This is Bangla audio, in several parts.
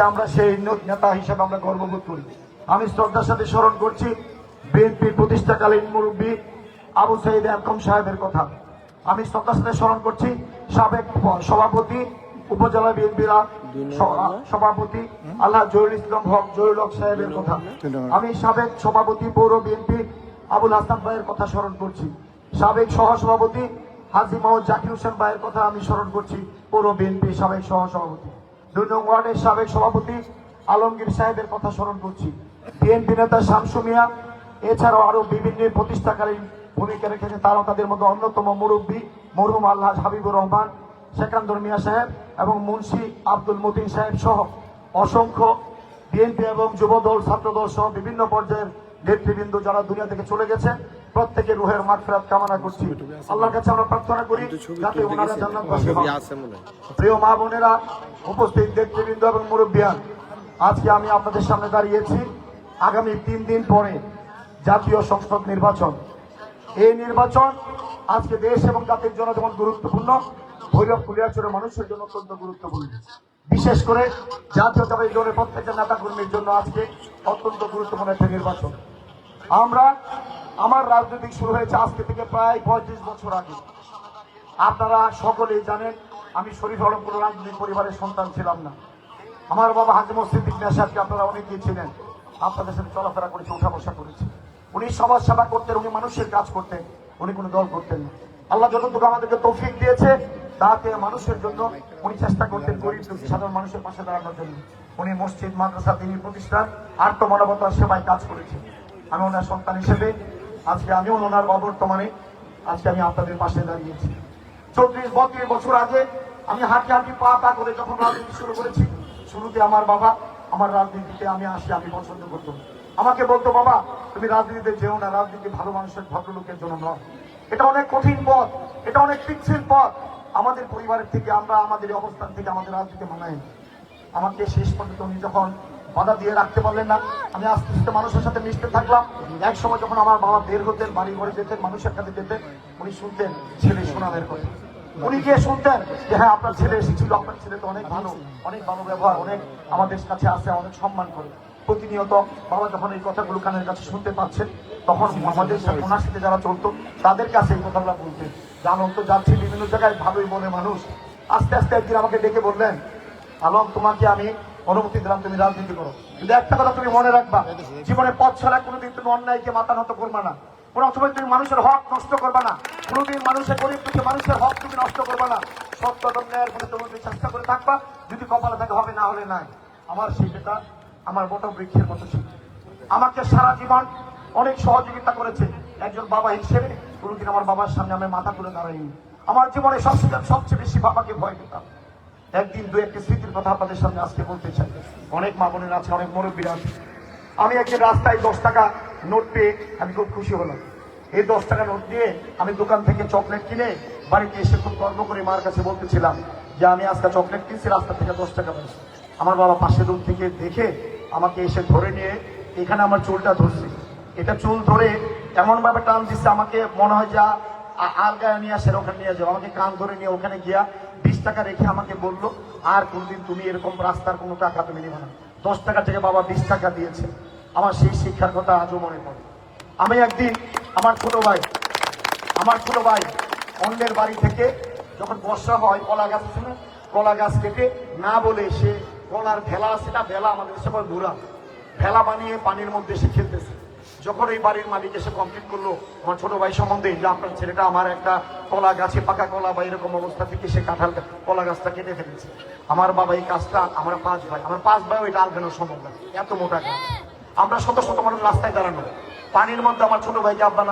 আমরা সেই নেতা হিসেবে আমরা গর্ববোধ করি। আমি শ্রদ্ধার সাথে স্মরণ করছি বিএনপির প্রতিষ্ঠাকালীন মুরব্বী আবু সাইদ এরকম সাহেবের কথা। আমি শ্রদ্ধার সাথে স্মরণ করছি সাবেক সভাপতি উপজেলা বিএনপির সভাপতি আল্লাহ জহুরুল ইসলাম হক জহুরুল হক সাহেবের কথা। আমি সাবেক সভাপতি পৌর বিএনপি আবুল হাসান ভাইয়ের কথা স্মরণ করছি। সাবেক সহসভাপতি হাজী মোহাম্মদ জাকির হোসেন ভাইয়ের কথা আমি স্মরণ করছি, পৌর বিএনপি সাবেক সহসভাপতি। ২ নং ওয়ার্ডের সাবেক সভাপতি আলমগীর সাহেবের কথা স্মরণ করছি। বিএনপি নেতা শামসু মিয়া, এছাড়াও আরো বিভিন্ন প্রতিষ্ঠাকালীন ভূমিকা রেখেছে, তারাও তাদের মধ্যে অন্যতম মুরব্বী মরহুম আলহাজ হাবিবুর রহমান, সেকান্দর মিয়া সাহেব এবং মুন্সি আব্দুল মতিন সাহেব সহ অসংখ্য বিএনপি এবং যুবদল ছাত্রদল সহ বিভিন্ন পর্যায়ের নেতৃবৃন্দ যারা দুনিয়া থেকে চলে গেছে, প্রত্যেকের রুহের মাগফিরাত কামনা করছি। আল্লাহর কাছে আমরা প্রার্থনা করি যাতে ওনারা জান্নাতবাসী হন। প্রিয় মা বোনেরা, উপস্থিত নেতৃবৃন্দ এবং মুরব্বিয়ান, আজকে আমি আপনাদের সামনে দাঁড়িয়েছি আগামী 3 দিন পরে জাতীয় সংসদ নির্বাচন। এই নির্বাচন আজকে দেশ এবং জাতির জন্য যেমন গুরুত্বপূর্ণ, ভৈরব কুলিয়ারচরের মানুষের জন্য অত্যন্ত গুরুত্বপূর্ণ। বিশেষ করে জাতীয়তাবাদী দলের প্রত্যেকটা নেতা কর্মীর জন্য আজকে অত্যন্ত গুরুত্বপূর্ণ একটা নির্বাচন। আমার রাজনৈতিক শুরু হয়েছে আজকে থেকে প্রায় 35 বছর আগে। আপনারা সকলেই জানেন আমি শরীফ আলম কোন রাজনৈতিক পরিবারের সন্তান ছিলাম না। আমার বাবা হাজী সিদ্দিক মিয়া সাহেবকে আপনারা অনেকেই ছিলেন, আপনাদের সাথে চলাফেরা করেছে, উঠা বসা করেছে। উনি সমাজ সেবা করতেন, উনি মানুষের কাজ করতেন, উনি কোনো দল করতেন না। আল্লাহ যতটুকু আমাদেরকে তৌফিক দিয়েছে তাতে মানুষের জন্য উনি চেষ্টা করতেন, গরিব দুঃখী সাধারণ মানুষের পাশে দাঁড়ানোর জন্য। উনি মসজিদ মাদ্রাসা তিনি প্রতিষ্ঠান আত্মমানবতার সেবায় কাজ করেছেন। আমি ওনার সন্তান হিসেবে আজকে আমিও ওনার অবর্তমানে আজকে আমি আপনাদের পাশে দাঁড়িয়েছি। 34-32 বছর আগে আমি হাঁটি পা করে যখন রাজনীতি শুরু করেছি, শুরুতে আমার বাবা আমার রাজনীতিতে আমি পছন্দ করতাম। আমাকে বলতো, বাবা তুমি রাজনীতিতে যেও না, রাজনীতি ভালো মানুষের ভদ্রলোকের জন্য নয়, এটা অনেক কঠিন পথ, এটা অনেক পিচ্ছিল পথ। আমাদের পরিবারের থেকে আমরা আমাদের অবস্থান থেকে আমাদের রাজনীতি মানাই। আমাকে শেষ পর্যন্ত উনি যখন বাধা দিয়ে রাখতে পারলেন না, আমি আস্তে আস্তে মানুষের সাথে মিশতে থাকলাম। এক সময় যখন আমার বাবা বের হতেন, বাড়ি ঘরে যেতেন, মানুষের কাছে যেতেন, উনি শুনতেন ছেলে সুনামের কথা। উনি গিয়ে শুনতেন যে হ্যাঁ আপনার ছেলে এসেছিল, আপনার ছেলে তো অনেক ভালো ব্যবহার, অনেক আমাদের কাছে আসে, অনেক সম্মান করে। প্রতিনিয়ত বাবা যখন এই কথাগুলো কানের কাছে শুনতে পাচ্ছেন, তখন আমাদের সাথে ওনার সাথে যারা চলতো তাদের কাছে এই কথাগুলো বলতেন। জানো তো যাচ্ছি বিভিন্ন জায়গায় ভালোই বলে মানুষ। আস্তে আস্তে একদিন আমাকে ডেকে বললেন, আলম তোমাকে আমি অনুমতি দিলাম, তুমি রাজনীতি করো, কিন্তু একটা কথা তুমি মনে রাখবা, জীবনে পথ ছাড়া কোনোদিন তুমি অন্যায়কে মাথা নত করবা না, কোনো সময় তুমি মানুষের হক নষ্ট করবা না, কোনোদিন মানুষের গরিব দুঃখী মানুষের হক তুমি নষ্ট করবা না। সত্য ন্যায়ের মধ্যে তুমি চেষ্টা করে থাকবা, যদি কপালে থাকে হবে, না হলে নাই। আমার শিক্ষা আমার বট বৃক্ষের মতো শিক্ষা আমাকে সারা জীবন অনেক সহযোগিতা করেছে। একজন বাবা হিসেবে কোনোদিন আমার বাবার সামনে আমি মাথা তুলে দাঁড়াইনি। আমার জীবনে সবচেয়ে বেশি বাবাকে ভয় পেতাম। একদিন 2-1টি স্মৃতির কথা আপনাদের সামনে আজকে বলতে চাই। অনেক মা বোনের আছে, অনেক মুরব্বীরা আছে। আমি একদিন রাস্তায় 10 টাকা নোট পেয়ে আমি খুব খুশি হলাম। এই 10 টাকা নোট দিয়ে আমি দোকান থেকে চকলেট কিনে বাড়িতে এসে খুব গর্ব করে মার কাছে বলতেছিলাম যে আমি আজকে চকলেট কিনছি, রাস্তা থেকে 10 টাকা পেয়েছি। আমার বাবা পাশে দূর থেকে দেখে আমাকে এসে ধরে নিয়ে এখানে আমার চুলটা ধরছে, এটা চুল ধরে এমন ভাবে টান দিচ্ছে, আমাকে মনে হয় যা আলগায় নিয়ে আসে ওখানে নিয়ে যাও। আমাকে কান ধরে নিয়ে ওখানে গিয়া 20 টাকা রেখে আমাকে বললো, আর কোনদিন তুমি এরকম রাস্তার কোনো টাকা তুমি নেবে না। 10 টাকা থেকে বাবা 20 টাকা দিয়েছে। আমার সেই শিক্ষার কথা আজও মনে পড়ে। আমি একদিন আমার ছোট ভাই অন্যের বাড়ি থেকে যখন বর্ষা হয় কলা গাছ কেটে না বলে সে কলার ভেলা আছে না, ভেলা আমাদের সবাই ঘোরা ভেলা বানিয়ে পানির মধ্যে এসে খেলতেছে। যখন এই বাড়ির মালিক এসে কমপ্লেন করলো আমার ছোট ভাই সম্বন্ধে যে আপনার ছেলেটা আমার একটা কলা গাছে পাকা কলা বা এরকম অবস্থা থেকে সে কাঁঠাল কলা গাছটা কেটে ফেলেছে, আমার বাবা এই কাজটা, আমরা 5 ভাই ওইটা আলগানো সম্ভব না, এত মোটা গাছ। আমরা শত শত মানুষ রাস্তায় দাঁড়ানো, পানির মধ্যে আমার ছোট ভাইকে আব্বা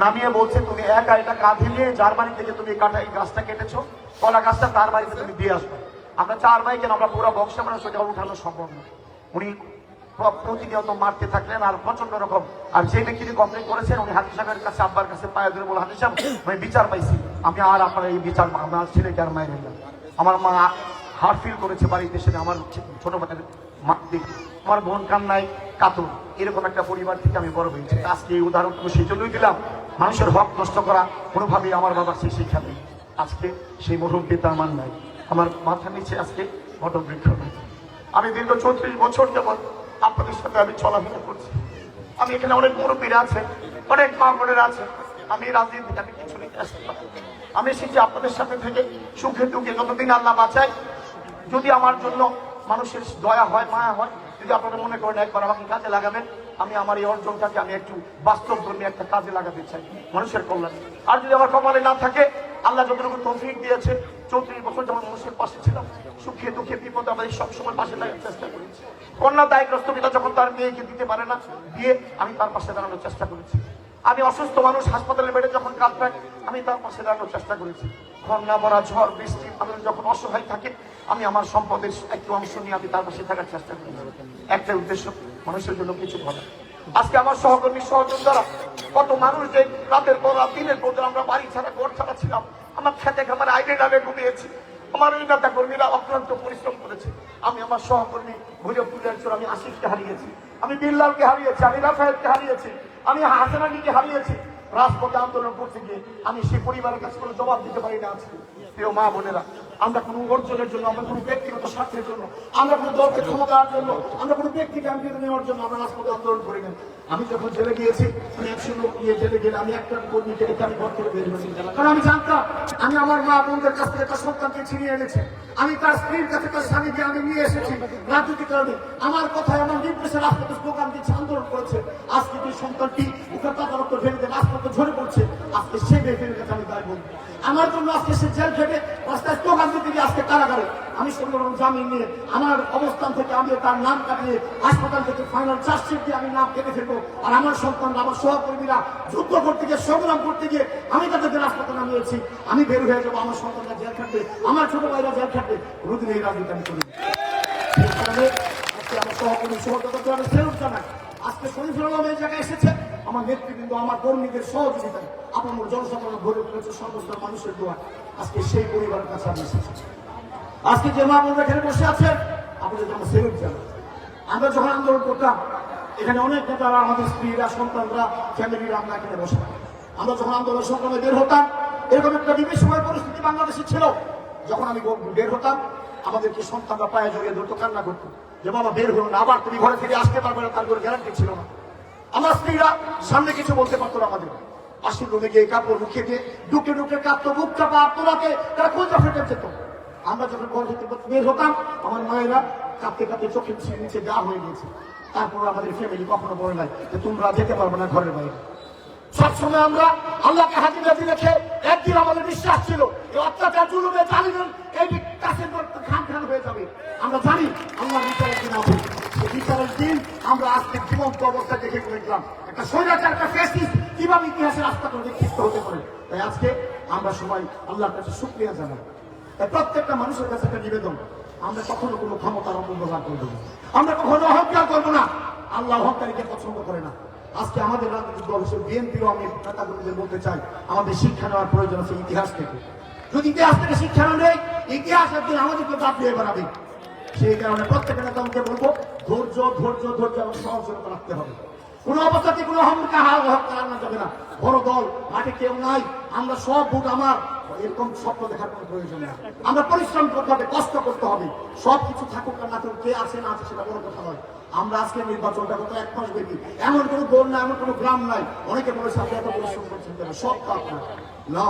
নামিয়ে বলছে তুমি একা এটা কাঁধে নিয়ে যার বাড়ি থেকে তুমি এই গাছটা কেটেছো, কলা গাছটা তার বাড়িতে তুমি দিয়ে আসবে। আমরা 4 ভাই কেন, আমরা পুরো বক্সে মানে সেটা উঠানো সম্ভব না। উনি প্রতিনিয়ত মারতে থাকলেন আর প্রচন্ড রকম। আর যে ব্যক্তি কমপ্লেন করেছেন উনি হাজি সাহেবের কাছে আব্বার কাছে পায়ে ধরে বলে, হাজি সাহেব আমি বিচার পাইছি, আমি আর আপনার এই বিচার আমার ছেলেকে আর মায়ের না। আমার মা হার্ট ফিল করেছে বাড়িতে এসে, আমার ছোট ভাইয়ের মা দেখি আমার বোন কান্নায় কাতর, এরকম একটা পরিবার থেকে আমি বড় হয়েছি। আজকে এই উদাহরণটুকু সেই জন্যই দিলাম, মানুষের হক নষ্ট করা কোনোভাবেই আমার বাবার সেই শিক্ষা নেই। আজকে সেই মরহুম পিতা আমার নাই, আমার মাথার নিচে আজকে বটবৃক্ষ নাই। আমি দীর্ঘ 34 বছর যাবৎ আপনাদের সাথে আমি চলাফেরা করছি। আমি এখানে অনেক মুরব্বীরা আছেন, অনেক মা বোনেরা আছেন। আমি রাজনীতি থেকে আমি কিছু নিতে আসতে পারি। আমি এসেছি আপনাদের সাথে থেকে সুখে দুঃখে যতদিন আল্লাহ বাঁচায়। যদি আমার জন্য মানুষের দয়া হয়, মায়া হয়, যদি আপনারা মনে করেন একবার আমাকে কাজে লাগাবেন, আমি আমার এই অর্জনটাকে আমি একটু বাস্তবধর্মী একটা কাজে লাগাতে চাই মানুষের কল্যাণে। আর যদি আমার কপালে না থাকে, আল্লাহ যতটুকু তৌফিক দিয়েছে, 34 বছর যেমন মানুষের পাশে ছিলাম, সুখে দুঃখে বিপদে আমাদের সবসময় পাশে থাকার চেষ্টা করেছি। কন্যা দায়গ্রস্ত পিতা যখন তার মেয়েকে দিতে পারে না, দিয়ে আমি তার পাশে দাঁড়ানোর চেষ্টা করেছি। আমি অসুস্থ মানুষ হাসপাতালে বেডে যখন কাঁদবেন, আমি তার পাশে দাঁড়ানোর চেষ্টা করেছি। বন্যা ভরা ঝড় বৃষ্টি আমি যখন অসহায় থাকে, আমি আমার সম্পদের একটু অংশ নিয়ে আমি তার পাশে থাকার চেষ্টা করেছি। একটা উদ্দেশ্য, মানুষের জন্য কিছু করা। আজকে আমার সহকর্মী সহযোদ্ধারা, কত মানুষ যে রাতের পর রাত দিনের পর আমরা বাড়ি ছাড়া ঘর ছাড়া ছিলাম, আমার খেতে খামারে আইডে ডালে ঘুমিয়েছি, আমার এই নেতা কর্মীরা অক্লান্ত পরিশ্রম করেছে। আমি আমার সহকর্মী ভৈরবপুরের একজন, আমি আসিফকে হারিয়েছি, আমি বিল্লালকে হারিয়েছি, আমি রাফায়েলকে হারিয়েছি, আমি হাসান আলীকে হারিয়েছি। রাজপথে আন্দোলন করতে গিয়ে আমি সেই পরিবারের কাছে কোনো জবাব দিতে পারি না। আজকে প্রিয় মা বোনেরা, আমরা কোনো অর্জনের জন্য, আমরা কোনো ব্যক্তিগত স্বার্থের জন্য, আমরা কোনো দলকে ক্ষমতার জন্য, আমরা কোনো ব্যক্তিকে আমি নেওয়ার জন্য আমরা রাজপথে আন্দোলন করি না। আমি যখন জেলে গিয়েছি, আমি 100 লোক নিয়ে জেলে গেলে আমি একটা কর্মীকে রেখে আমি ঘর থেকে বের হয়েছি। কারণ আমি জানতাম আমি আমার মা বোনদের কাছ থেকে একটা সন্তানকে ছিনিয়ে এনেছি, আমি তার স্ত্রীর কাছে তার স্বামীকে আমি নিয়ে এসেছি রাজনৈতিক কারণে। আমার কথায় আমার নির্দেশে রাজপথে স্লোগান দিচ্ছে, আন্দোলন করেছে। আজকে যে সন্তানটি মুখের পাতা রক্ত ফেলতে রাজপথে ঝরে পড়ছে, আজকে সে বেফের কাছে আমি দায় বলবো। আমার জন্য আজকে সে জেল খেটে রাস্তায় স্লোগান দিতে গিয়ে আজকে কারাগারে। আমি সংগ্রাম জামিন নিয়ে আমার অবস্থান থেকে আমি তার নাম কাটিয়ে হাসপাতাল থেকে ফাইনাল চার্জশিট দিয়ে আমি নাম কেটে ফেলবো। আর আমার সন্তান, আমার সহকর্মীরা যুদ্ধ করতে গিয়ে, সংগ্রাম করতে গিয়ে আমি তাদেরকে রাজপথে নামিয়েছি। আমি বের হয়ে যাবো, আমার সন্তানরা জেল খাটবে, আমার ছোট ভাইরা জেল খাটবে, কোনোদিন এই রাজনীতি আমি করি। আজকে আমার সহকর্মী সহযোগিতা আমি ফেরত জানাই। আজকে শরীফুল আলম এই জায়গায় এসেছে আমার নেতৃবৃন্দ, আমার কর্মীদের সহযোগিতায়, আপনার জনসাধারণ ভরে তুলেছে সমস্ত মানুষের দোয়া। আজকে সেই পরিবারের কাছে আমি এসেছি। আজকে যে মা বোনরা এখানে বসে আছেন, আপনাদের জন্য ফেরত জানাই। আমরা যখন আন্দোলন করতাম, এখানে অনেক নেতারা, আমাদের স্ত্রীরা, সন্তানরা, ফ্যামিলিরা আমরা এখানে বসে। আমরা যখন আন্দোলন সংগ্রামে বের হতাম, এরকম একটা বিভীষিকাময় পরিস্থিতি বাংলাদেশে ছিল। যখন আমি বের হতাম, আমাদেরকে সন্তানরা পায়ে জড়িয়ে ধরতো, কান্না করতো যে বাবা বের হলো না, আবার তুমি ঘরে ফিরে আসতে পারবে না, তার কোনো গ্যারান্টি ছিল না। আমার স্ত্রীরা সামনে কিছু বলতে পারতো না আমাদের। আশির রুমে গিয়ে কাপড় মুখে দিয়ে ডুকে ডুকে কাঁদতো, বুক চাপা আত্মরাতে তারা কোন ফেটে যেত। আমরা যখন ঘর থেকে বের হতাম, আমার মায়েরা কাঁদতে কাঁদতে চোখের নিচে গা হয়ে গিয়েছে। তারপর আমাদের ফ্যামিলি কখনো বলে নাই যে তোমরা যেতে পারবে না ঘরের বাইরে। সবসময় আমরা আল্লাহকে হাজির রাজি রেখে, একদিন আমাদের বিশ্বাস ছিল এই অত্যাচার জুলুমে জালিমের এই কাছের খান খান হয়ে যাবে। আমরা জানি আল্লাহ বিচারের দিন হবে, সেই বিচারের দিন আমরা আজকে জীবন্ত অবস্থা দেখে দেখলাম একটা স্বৈরাচার, একটা ফ্যাসিস্ট কিভাবে ইতিহাসের রাস্তা করে বিক্ষিপ্ত হতে পারে। তাই আজকে আমরা সবাই আল্লাহর কাছে শুকরিয়া জানাই। তাই প্রত্যেকটা মানুষের কাছে একটা নিবেদন, আমরা কখনো কোনো ক্ষমতার অপব্যবহার করবো না, আমরা কখনো অহংকার করবো না। আল্লাহ অহংকারীকে পছন্দ করে না। আজকে আমাদের রাজনৈতিক দল হিসেবে বিএনপিরও আমি নেতাকর্মীদের বলতে চাই, আমাদের শিক্ষা নেওয়ার প্রয়োজন আছে ইতিহাস থেকে। যদি ইতিহাস থেকে শিক্ষা না নেই, ইতিহাস একদিন আমাদেরকে বাদ দিয়ে বেড়াবে। সেই কারণে প্রত্যেকটা নেতাকে বলবো, ধৈর্য ধৈর্য ধৈর্য এবং সহযোগিতা রাখতে হবে। কোনো অবস্থাতে কোনো অহংকার আনা যাবে না। বড় দল, মাঠে কেউ নাই, আমরা সব ভোট আমার, এরকম স্বপ্ন দেখার কোনো প্রয়োজন নেই। আমরা পরিশ্রম করতে হবে, কষ্ট করতে হবে। সবকিছু থাকুক আর না থাকুক, কে আছে না আছে সেটা বড় কথা নয়। আমরা আজকে নির্বাচনটা কত 1 মাস ব্যাপী, এমন কোনো দল নাই, এমন কোনো গ্রাম নাই। অনেকে বলেছে আপনি এত পরিশ্রম করছেন কেন? সব তো আপনার না,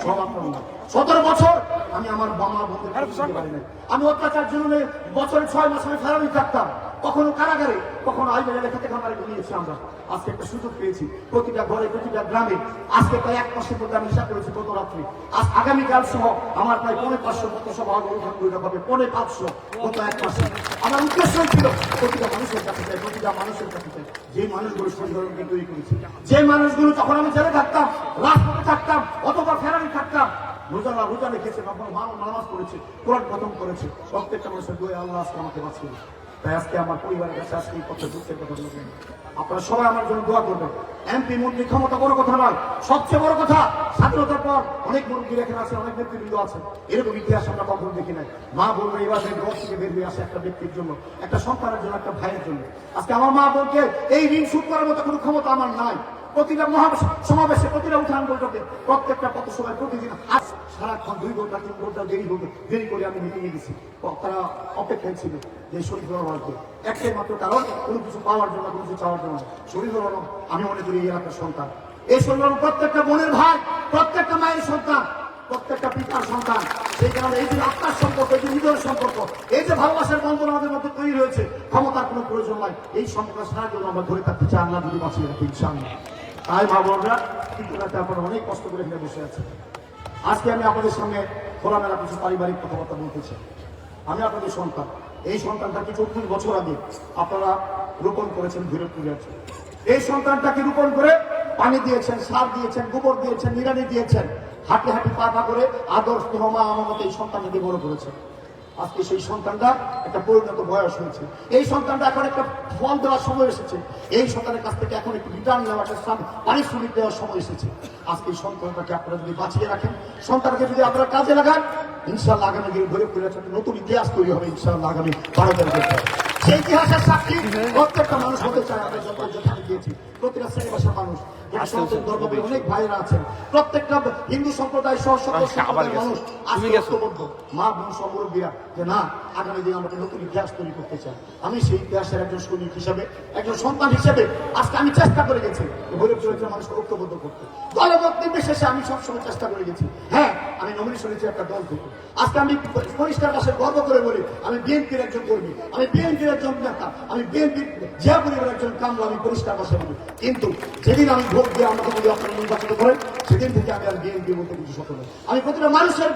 সব আপনার না। 17 বছর আমি আমার বাবা বন্ধুদের পারি নাই। আমি অত্যাচার জন্য বছরে 6 মাস আমি ফেরানি থাকতাম, কখনো কারাগারে, কখনো আইবাজারে খেতে খামারে ঘুমিয়েছি আমরা। আজকে একটা সুযোগ পেয়েছি, প্রতিটা ঘরে, প্রতিটা গ্রামে। আজকে প্রায় 1 মাসের মধ্যে আমি হিসাব করেছি গত রাত্রি, আজ আগামীকাল সহ আমার প্রায় 550 মতো সভা অনুষ্ঠান করে হবে, 550 গত 1 মাসে। আমার উদ্দেশ্য ছিল প্রতিটা মানুষের কাছে চাই, প্রতিটা মানুষের কাছে চাই, যে মানুষগুলো সংগঠনকে তৈরি করেছি, যে মানুষগুলো যখন আমি জেলে থাকতাম, রাজপথে থাকতাম, অথবা ফেরানি থাকতাম, রোজা রেখেছে, কখনো নামাজ পড়েছে, কোরআন খতম করেছে, প্রত্যেকটা মানুষের দোয়া আল্লাহ আজকে আমাকে বাঁচিয়ে। তাই আজকে আমার পরিবারের কাছে আজকে এই কথা দুঃখের কথা বলবেন, আপনারা সবাই আমার জন্য দোয়া করবেন। এমপি মন্ত্রী ক্ষমতা বড় কথা নয়, সবচেয়ে বড় কথা স্বাধীনতার পর অনেক মুরব্বী এখানে আছে, অনেক নেতৃবৃন্দ আছে, এরকম ইতিহাস আমরা কখনো দেখি নাই। মা বলবে এবার ঘর থেকে বের হয়ে আসে একটা ব্যক্তির জন্য, একটা সন্তানের জন্য, একটা ভাইয়ের জন্য। আজকে আমার মা বলকে এই ঋণ শোধ করার মতো কোনো ক্ষমতা আমার নাই। প্রতিটা সমাবেশে, প্রতিটা উঠান বৈঠকে, প্রত্যেকটা পথসভায় প্রতিদিন সারাক্ষণ 2 ঘন্টা 3 ঘন্টা দেরি করে আমি মিটিংয়ে গেছি। তারা অপেক্ষায় ছিল যে শরীফুল আলম আসবে, একটাই মাত্র কারণ কোনো কিছু পাওয়ার জন্য, কোনো কিছু চাওয়ার জন্য। শরীফুল আলম আমি মনে করি এই এলাকার সন্তান। এই শরীফুল আলম প্রত্যেকটা বোনের ভাই, প্রত্যেকটা মায়ের সন্তান, প্রত্যেকটা পিতার সন্তান। সেই কারণে এই যে আত্মার সম্পর্ক, এই যে হৃদয়ের সম্পর্ক, এই যে ভালোবাসার বন্ধন আমাদের মধ্যে তৈরি হয়েছে, ক্ষমতার কোনো প্রয়োজন নয়। এই সম্পর্ক সারা জীবন আমরা ধরে থাকতে চাই, আল্লাহ যদি বাঁচিয়ে রাখি ইনশাআল্লাহ। তাই মা বোনরা, কিন্তু রাতে আপনারা অনেক কষ্ট করে এখানে বসে আছেন। আজকে আমি আপনাদের সামনে খোলামেলা কিছু পারিবারিক কথাবার্তা বলতে চাই। আমি আপনাদের সন্তান। এই সন্তানটাকে 24 বছর আগে আপনারা রোপণ করেছেন ভৈরবপুরে আছে। এই সন্তানটাকে রোপণ করে পানি দিয়েছেন, সার দিয়েছেন, গোবর দিয়েছেন, নিড়ানি দিয়েছেন, হাঁটি হাঁটি পা করে আদর্শ মা আমার মতো এই সন্তানকে বড় করেছেন। আজকে সেই সন্তানটা একটা পরিণত বয়স হয়েছে। এই সন্তানটা এখন একটা ফল দেওয়ার সময় এসেছে। এই সন্তানের কাছ থেকে এখন একটু রিটার্ন নেওয়ার, একটা পারিশ্রমিক দেওয়ার সময় এসেছে। আজকে এই সন্তানটাকে আপনারা যদি বাঁচিয়ে রাখেন, সন্তানকে যদি আপনারা কাজে লাগান, ইনশাআল্লাহ আগামী দিনে ভৈরবপুরে একটা নতুন ইতিহাস তৈরি হবে ইনশাআল্লাহ আগামী 12 তারিখে। সেই ইতিহাসের সাক্ষী প্রত্যেকটা মানুষ হতে চায়। আমরা যথাযথ দিয়েছি প্রতিটা শ্রেণী ভাষার মানুষ, অনেক ভাইরা আছেন, প্রত্যেকটা হিন্দু সম্প্রদায় সহ সকল সম্প্রদায়ের মানুষ আজকে ঐক্যবদ্ধ। মা বোন সমুরব্বীরা যে না, আগামী দিনে আমরা নতুন ইতিহাস তৈরি করতে চাই। আমি সেই ইতিহাসের একজন সৈনিক হিসেবে, একজন সন্তান হিসেবে আজকে আমি চেষ্টা করে গেছি ভৈরবপুরের মানুষকে ঐক্যবদ্ধ করতে। দলমত নির্বিশেষে আমি সবসময় চেষ্টা করে গেছি। হ্যাঁ, আমি নমিনেশন হয়েছি একটা দল থেকে। আজকে আমি পরিষ্কার ভাষায় গর্ব করে বলি, আমি বিএনপির একজন কর্মী, আমি বিএনপির একজন নেতা, আমি বিএনপির জিয়া পরিবারের একজন কামরা, আমি পরিষ্কার ভাষায় বলি। কিন্তু যেদিন আমি ভোট দিয়ে আমাকে যদি আপনারা নির্বাচিত করেন, সেদিন থেকে আমি আর বিএনপি বলতে কিছু সফল নই। আমি প্রতিটা মানুষের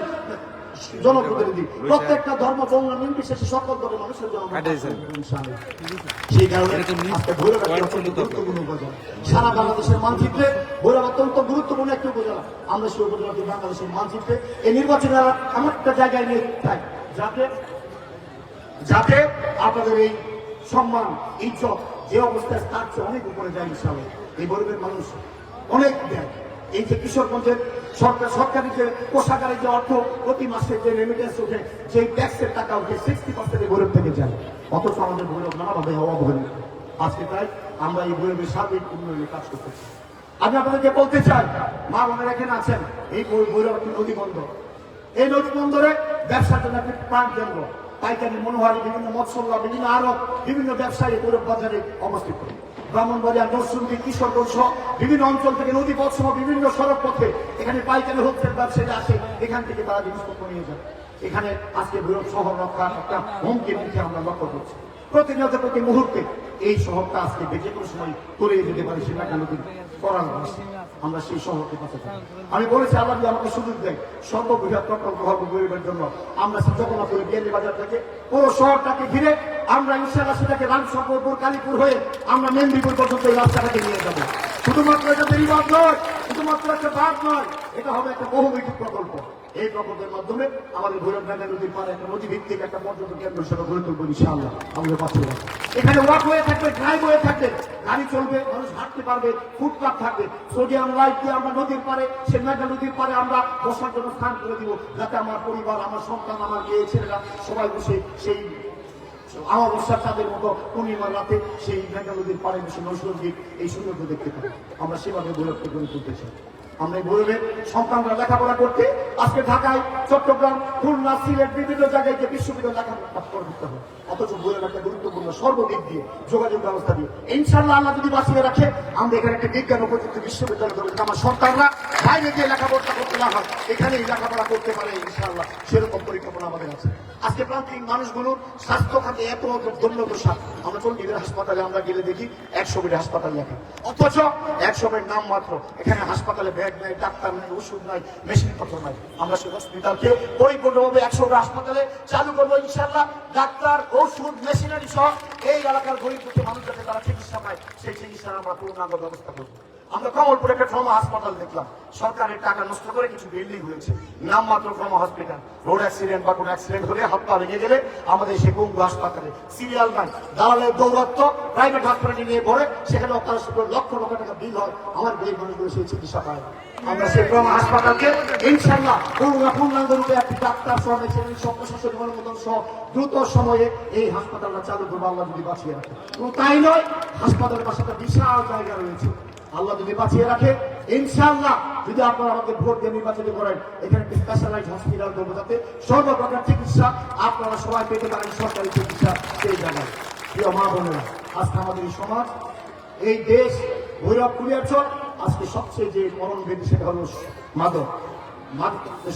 জনপ্রতিনিধি, প্রত্যেকটা ধর্ম বর্ণ নির্বিশেষে সকল দলের মানুষের জনপ্রতিনিধি। সেই কারণে আজকে ভৈরব অত্যন্ত গুরুত্বপূর্ণ উপজেলা। সারা বাংলাদেশের মানচিত্রে ভৈরব অত্যন্ত গুরুত্বপূর্ণ একটি উপজেলা। আমরা সেই উপজেলাকে বাংলাদেশের মানচিত্রে এই নির্বাচনে এমন একটা জায়গায় নিয়ে চাই যাতে আপনাদের এই সম্মান, ইজ্জত যে অবস্থায় তার চেয়ে অনেক উপরে যায় ইনশাআল্লাহ। এই গরিবের মানুষ অনেক দেয়। এই যে কিশোরগঞ্জের সরকারি যে কোষাগারে যে অর্থ প্রতি মাসে যে রেমিটেন্স ওঠে, যে ট্যাক্সের টাকা ওঠে, 60% গরিব থেকে যায়। অথচ আমাদের গরিব নানাভাবে অবহেলিত। আজকে তাই আমরা এই গরিবের সার্বিক উন্নয়নে কাজ করতেছি। আমি আপনাদেরকে বলতে চাই, মা বোনেরা এখানে আছেন, এই ভৈরব একটি নদী বন্দর। এই নদী বন্দরে ব্যবসার জন্য একটি প্রাণ কেন্দ্র, পাইকারি, মনোহারি, বিভিন্ন মৎস্যল্লা, বিভিন্ন আরো বিভিন্ন ব্যবসায়ী ভৈরব বাজারে অবস্থিত। ব্রাহ্মণবাড়িয়া, নরসিংদী, কিশোরগঞ্জ সহ বিভিন্ন অঞ্চল থেকে নদী পথ সহ বিভিন্ন সড়ক পথে এখানে পাইকারি হোলসেল ব্যবসায়ীরা আসে, এখান থেকে তারা জিনিসপত্র নিয়ে যায়। এখানে আজকে ভৈরব শহর রক্ষার একটা হুমকির মুখে আমরা লক্ষ্য করছি। প্রতিনিয়ত প্রতি মুহূর্তে এই শহরটা আজকে যে কোনো সময় তলিয়ে যেতে পারে, সেটা কেন করার আছে। আমরা সেই শহরকে বাঁচাতে, আমি বলেছি আল্লাহ যদি আমাকে সুযোগ দেয় সর্ববৃহৎ প্রকল্প হবে গরিবের জন্য। আমরা চিন্তা করে বিয়ালি বাজার থেকে পুরো শহরটাকে ঘিরে আমরা ইনশাআল্লাহ সেটাকে রামশঙ্করপুর, কালীপুর হয়ে আমরা মেদিনীপুর পর্যন্ত এই রাস্তাটাকে নিয়ে যাবো। শুধুমাত্র এটা বেরিবাদ নয়, শুধুমাত্র একটা বাদ নয়, এটা হবে একটা বহুমুখী প্রকল্প। এই প্রকল্পের মাধ্যমে আমাদের ভৈরব নদীর পাড়ে একটা নদী ভিত্তিক একটা পর্যটন কেন্দ্র সেটা গড়ে তুলবো ইনশাআল্লাহ আমাদের পাশে। এখানে ওয়াক হয়ে থাকবে, ড্রাইভ হয়ে থাকবে, গাড়ি চলবে, মানুষ হাঁটতে পারবে, ফুটপাথ থাকবে। সোডিয়াম লাইট দিয়ে আমরা নদীর পাড়ে, সেই মেঘা নদীর পাড়ে আমরা বসার জন্য স্থান করে দিব, যাতে আমার পরিবার, আমার সন্তান, আমার মেয়ে ছেলেরা সবাই বসে সেই আমার বর্ষার চাঁদের মতো পূর্ণিমার রাতে সেই মেঘা নদীর পাড়ে বসে নৈসর্গিক এই সৌন্দর্য দেখতে পাই। আমরা সেভাবে ভৈরবকে গড়ে তুলতে চাই। আমরা এই ভৈরবের সন্তানরা লেখাপড়া করতে আজকে ঢাকায়, চট্টগ্রাম, খুলনা, সিলেট বিভিন্ন জায়গায় যে বিশ্ববিদ্যালয় লেখাপড়া করতে হবে। অথচ ভৈরব একটা গুরুত্বপূর্ণ সর্বদিক দিয়ে যোগাযোগ ব্যবস্থা দিয়ে ইনশাআল্লাহ আল্লাহ যদি বাঁচিয়ে রাখে, আমরা এখানে একটা বিজ্ঞান ও প্রযুক্তি বিশ্ববিদ্যালয় করে আমার সন্তানরা বাইরে গিয়ে লেখাপড়া করতে না হয়, এখানেই লেখাপড়া করতে পারে ইনশাআল্লাহ। সেরকম পরিকল্পনা আমাদের আছে। আজকে প্রান্তিক মানুষগুলোর স্বাস্থ্য খাতে এত দন্যদশা। আমরা চন্ডীগড় হাসপাতালে আমরা গেলে দেখি 100 বেড হাসপাতাল লেখা, অথচ 100 বেড নাম মাত্র। এখানে হাসপাতালে বেড নাই, ডাক্তার নাই, ওষুধ নাই, মেশিনপত্র নাই। আমরা সেই হসপিটালকে পরিপূর্ণভাবে 100 হাসপাতালে চালু করবো ইনশাআল্লাহ। ডাক্তার, ওষুধ, মেশিনারি সহ এই এলাকার গরিব দুঃখী মানুষ যাতে তারা চিকিৎসা পায়, সেই চিকিৎসার আমরা পূর্ণাঙ্গ ব্যবস্থা করবো। আমরা কমলপুরে একটা ট্রমা হাসপাতাল দেখলাম, সরকারের টাকা নষ্ট করে কিছু বিল্ডিং হয়েছে, নামমাত্র ট্রমা হসপিটাল। রোড অ্যাক্সিডেন্ট বা কোনো অ্যাক্সিডেন্ট হলে হাত পা ভেঙে গেলে আমাদের সেই বঙ্গু হাসপাতালে সিরিয়াল নাই, দালালের দৌরাত্ম, প্রাইভেট হাসপাতালে নিয়ে পড়ে, সেখানে তার লক্ষ লক্ষ টাকা বিল হয়, আমার গরিব মানুষগুলো সেই চিকিৎসা পায়। আমরা সেই ট্রমা হাসপাতালকে ইনশাআল্লাহ পূর্ণাঙ্গ রূপে একটি ডাক্তার সহ স্বপ্নশাসন অনুমোদন সহ দ্রুত সময়ে এই হাসপাতালটা চালু করবো আল্লাহ যদি বাঁচিয়ে রাখে। তাই নয়, হাসপাতালের পাশে একটা বিশাল জায়গা রয়েছে, আল্লাহ যদি বাঁচিয়ে রাখে ইনশাআল্লাহ, যদি আপনারা আমাকে ভোট দিয়ে নির্বাচিত করেন, এখানে একটি স্পেশালাইজ হসপিটাল করবো, যাতে সর্বপ্রকার চিকিৎসা আপনারা সবাই পেতে পারেন, সরকারি চিকিৎসা সেই জায়গায়। প্রিয় মা বোনেরা, আজকে আমাদের এই সমাজ, এই দেশ, ভৈরব কুলিয়াচল আজকে সবচেয়ে যে মরণ বেদি সেটা হলো মাদক।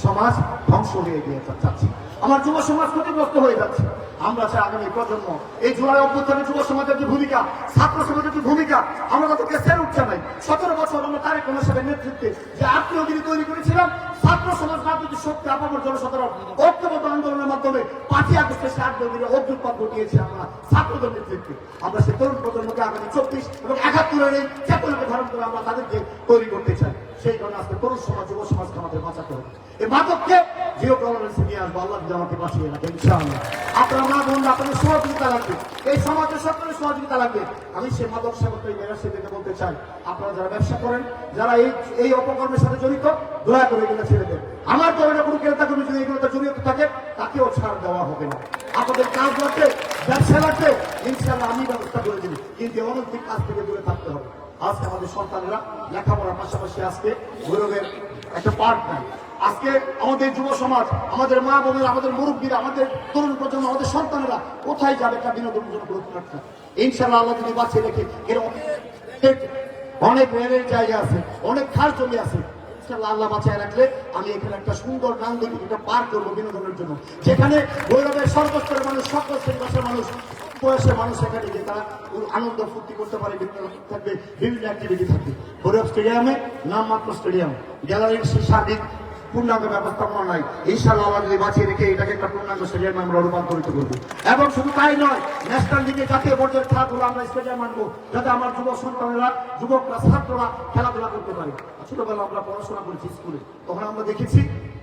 সমাজ ধ্বংস হয়ে গিয়ে যাচ্ছে, আমার যুব সমাজ ক্ষতিগ্রস্ত হয়ে যাচ্ছে। আমরা চাই আগামী প্রজন্ম, এই জুলাই অভ্যুত্থানে যুব সমাজের যে ভূমিকা, ছাত্র সমাজের যে ভূমিকা, আমরা তাদেরকে স্যালুট জানাই। 17 বছর আমরা তারেক রহমান সাহেবের নেতৃত্বে যে আত্মীয়গিরি তৈরি করেছিলাম, ছাত্র সমাজ রাজনৈতিক শক্তি আপামর জনসাধারণ ঐক্যবদ্ধ আন্দোলনের মাধ্যমে 5ই আগস্টে সে আত্মীয়গিরি অগ্রুৎপাত ঘটিয়েছি আমরা ছাত্রদের নেতৃত্বে। আমরা সে তরুণ প্রজন্মকে আগামী 24 এবং 71-এর এই চেতনাকে ধারণ করে আমরা তাদেরকে তৈরি করতে চাই। সেই কারণে আজকে তরুণ সমাজ, যুব সমাজকে আমাদের বাঁচাতে হবে। এই মাদককে জিরো টলারেন্সে নিয়ে আসবো, আল্লাহ যদি আমাকে বাঁচিয়ে রাখে ইনশাআল্লাহ। আপনারা মা বোনরা, আপনাদের সহযোগিতা লাগবে, এই সমাজের সকলের সহযোগিতা লাগবে। আমি সে মাদক সেবক মেয়েরাশিদেরকে বলতে চাই, আপনারা যারা ব্যবসা করেন, যারা এই অপকর্মের সাথে জড়িত, দয়া করে এগুলো ছেড়ে দেন। আমার দলের কোনো ক্রেতা কর্মী যদি এগুলোতে জড়িত থাকে, তাকেও ছাড় দেওয়া হবে না। আপনাদের কাজ লাগবে, ব্যবসা লাগবে, ইনশাআল্লাহ আমি ব্যবস্থা করে দিই, কিন্তু অনৈতিক কাজ থেকে দূরে থাকতে হবে। আজকে আমাদের সন্তানেরা লেখাপড়ার পাশাপাশি আজকে গৌরবের একটা পার্ট নাই। আজকে আমাদের যুব সমাজ, আমাদের মা বোনেরা, আমাদের মুরব্বীরা, আমাদের তরুণ প্রজন্ম, আমাদের সন্তানেরা কোথায় যাবে একটা বিনোদন করতে? ইনশাআল্লাহ আল্লাহ যদি বাঁচিয়ে রেখে, এর অনেক রেলের জায়গা আছে, অনেক খাল জমি আছে, আল্লাহ বাঁচায় রাখলে আমি এখানে একটা সুন্দর নান্দনিক একটা পার্ক করবো বিনোদনের জন্য, যেখানে গৌরবের সর্বস্তরের মানুষ, সকল শ্রেণীর মানুষ, বয়সের মানুষ এখানে গিয়ে তারা আনন্দ ফুর্তি করতে পারে, থাকবে, বিভিন্ন অ্যাক্টিভিটি থাকবে। গৌরব স্টেডিয়ামে নামমাত্র স্টেডিয়াম, গ্যালারির সার্বিক পূর্ণাঙ্গ ব্যবস্থাপনা নাই। ইনশাআল্লাহ আল্লাহ যদি বাঁচিয়ে রেখে এটাকে একটা পূর্ণাঙ্গ স্টেডিয়ামে আমরা রূপান্তরিত করবো। এবং শুধু তাই নয়, ন্যাশনাল লিগে জাতীয় পর্যায়ের খেলাধুলা আমরা স্টেডিয়াম আনবো, যাতে আমার যুব সন্তানেরা, যুবকরা, ছাত্ররা খেলাধুলা করতে পারে। ছোটবেলা আমরা পড়াশোনা করেছি স্কুলে, তখন আমরা দেখেছি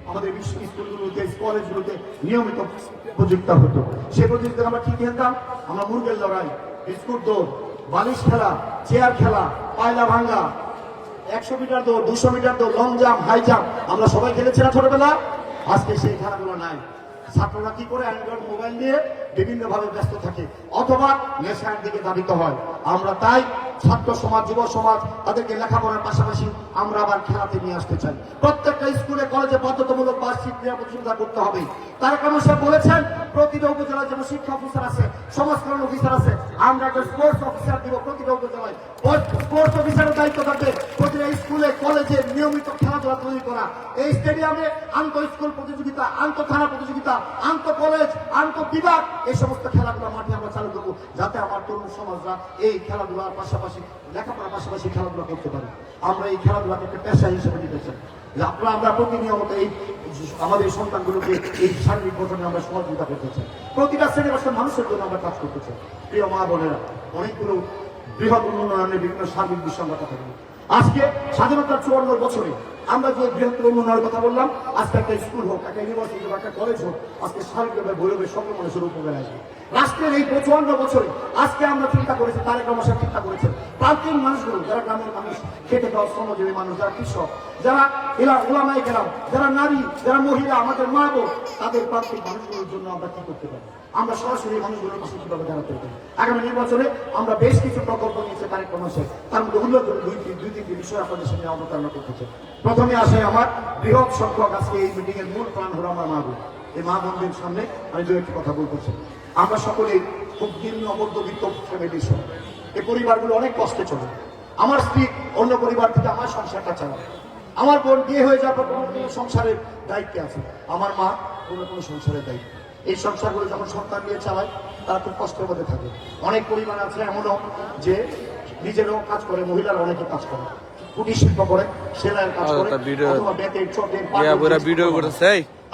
আমাদের স্কুলগুলোতে, কলেজগুলোতে নিয়মিত প্রযুক্তা হতো। সেই প্রযুক্তি আমরা কি খেলতাম? আমরা মুরগের লড়াই, বিস্কুট দৌড়, বালিশ খেলা, চেয়ার খেলা, পায়লা ভাঙ্গা, 100 মিটার দৌড়, 200 মিটার দৌড়, লং জাম্প, হাই জাম্প, আমরা সবাই খেলেছি না ছোটবেলা? আজকে সেই খেলাগুলো নাই। ছাত্ররা কি করে? অ্যান্ড্রয়েড মোবাইল নিয়ে বিভিন্ন ভাবে ব্যস্ত থাকে, অথবা নেশার দিকে ধাবিত হয়। আমরা তাই ছাত্র সমাজ, যুব সমাজ, তাদেরকে লেখাপড়ার পাশাপাশি আমরা আবার খেলাতে নিয়ে আসতে চাই। প্রত্যেকটা স্কুলে কলেজে বাধ্যতামূলক বার্ষিক ক্রীড়া প্রতিযোগিতা করতে হবে। তারেক রহমান সাহেব বলেছেন, প্রতিটা উপজেলায় যেমন শিক্ষা অফিসার আছে, সমাজ কল্যাণ অফিসার আছে, আমরা একটা স্পোর্টস অফিসার দিব প্রতিটা উপজেলায়। স্পোর্টস অফিসারের দায়িত্ব থাকবে প্রতিটা স্কুলে কলেজে নিয়মিত খেলাধুলা তৈরি করা। এই স্টেডিয়ামে আন্ত স্কুল প্রতিযোগিতা, আন্ত থানা প্রতিযোগিতা, আন্ত কলেজ, আন্ত বিভাগ, এই সমস্ত খেলাধুলা মাঠে আমরা চালু করবো, যাতে আমার তরুণ সমাজরা এই খেলাধুলার পাশাপাশি, লেখাপড়ার পাশাপাশি খেলাধুলা করতে পারে। আমরা এই খেলাধুলাকে একটা পেশা হিসেবে নিতে চাই। আমরা প্রতিনিয়ত এই আমাদের সন্তানগুলোকে এই শারীরিক গঠনে আমরা সহযোগিতা করতে চাই। প্রতিটা শ্রেণীর মানুষের জন্য আমরা কাজ করতে চাই। প্রিয় মা বোনেরা, অনেকগুলো বৃহৎ উন্নয়নের বিভিন্ন সার্বিক বিষয় আমরা কথা বলি। আজকে স্বাধীনতার 54 বছরে আমরা যে বৃহত্তর উন্নয়নের কথা বললাম, আজকে একটা স্কুল হোক, একটা ইউনিভার্সিটি হোক, একটা কলেজ হোক, আজকে সার্বিকভাবে গৌরবের সকল মানুষের উপকারে আসবে। রাষ্ট্রের এই 55 বছরে আজকে আমরা চিন্তা করেছি, তারেক রহমান সাহেব চিন্তা করেছেন, প্রান্তিক মানুষগুলো, যারা গ্রামের মানুষ, খেটে খাওয়া শ্রমজীবী মানুষ, যারা কৃষক, যারা ওলামায়ে কেরাম, যারা নারী, যারা মহিলা, আমাদের মা বোন, তাদের প্রান্তিক মানুষগুলোর জন্য আমরা কি করতে পারি? আমরা সরাসরি মানুষগুলোর পাশে কিভাবে দাঁড়াতে পারি? আগামী নির্বাচনে আমরা বেশ কিছু প্রকল্প নিয়েছে তারেক রহমান সাহেব, তার মধ্যে উল্লেখযোগ্য দুই তিনটি বিষয় আপনাদের সামনে অবতারণা করতে চাই। প্রথমে আসে আমার বৃহৎ সংখ্যক, আজকে এই মিটিং এর মূল প্রাণ হলো আমার মা বোন। এই মা বোনদের সামনে আমি দু একটি কথা বলতে চাই। আমরা সকলেই খুব নিম্ন মধ্যবিত্ত ফ্যামিলির সহ, এই পরিবারগুলো অনেক কষ্টে চলে। আমার স্ত্রী অন্য পরিবার থেকে আমার সংসারটা চালায়, আমার বোন বিয়ে হয়ে যাওয়ার পর কোনো সংসারের দায়িত্বে আছে, আমার মা কোনো সংসারের দায়িত্ব। এই সংসারগুলো যখন সন্তান নিয়ে চালায়, তারা খুব কষ্টের মধ্যে থাকে। অনেক পরিবার আছে এমনও যে নিজেরও কাজ করে, মহিলারা অনেকে কাজ করে, কুটির শিল্প করে, সেলাইয়ের কাজ করে, অথবা বেতের, চটের,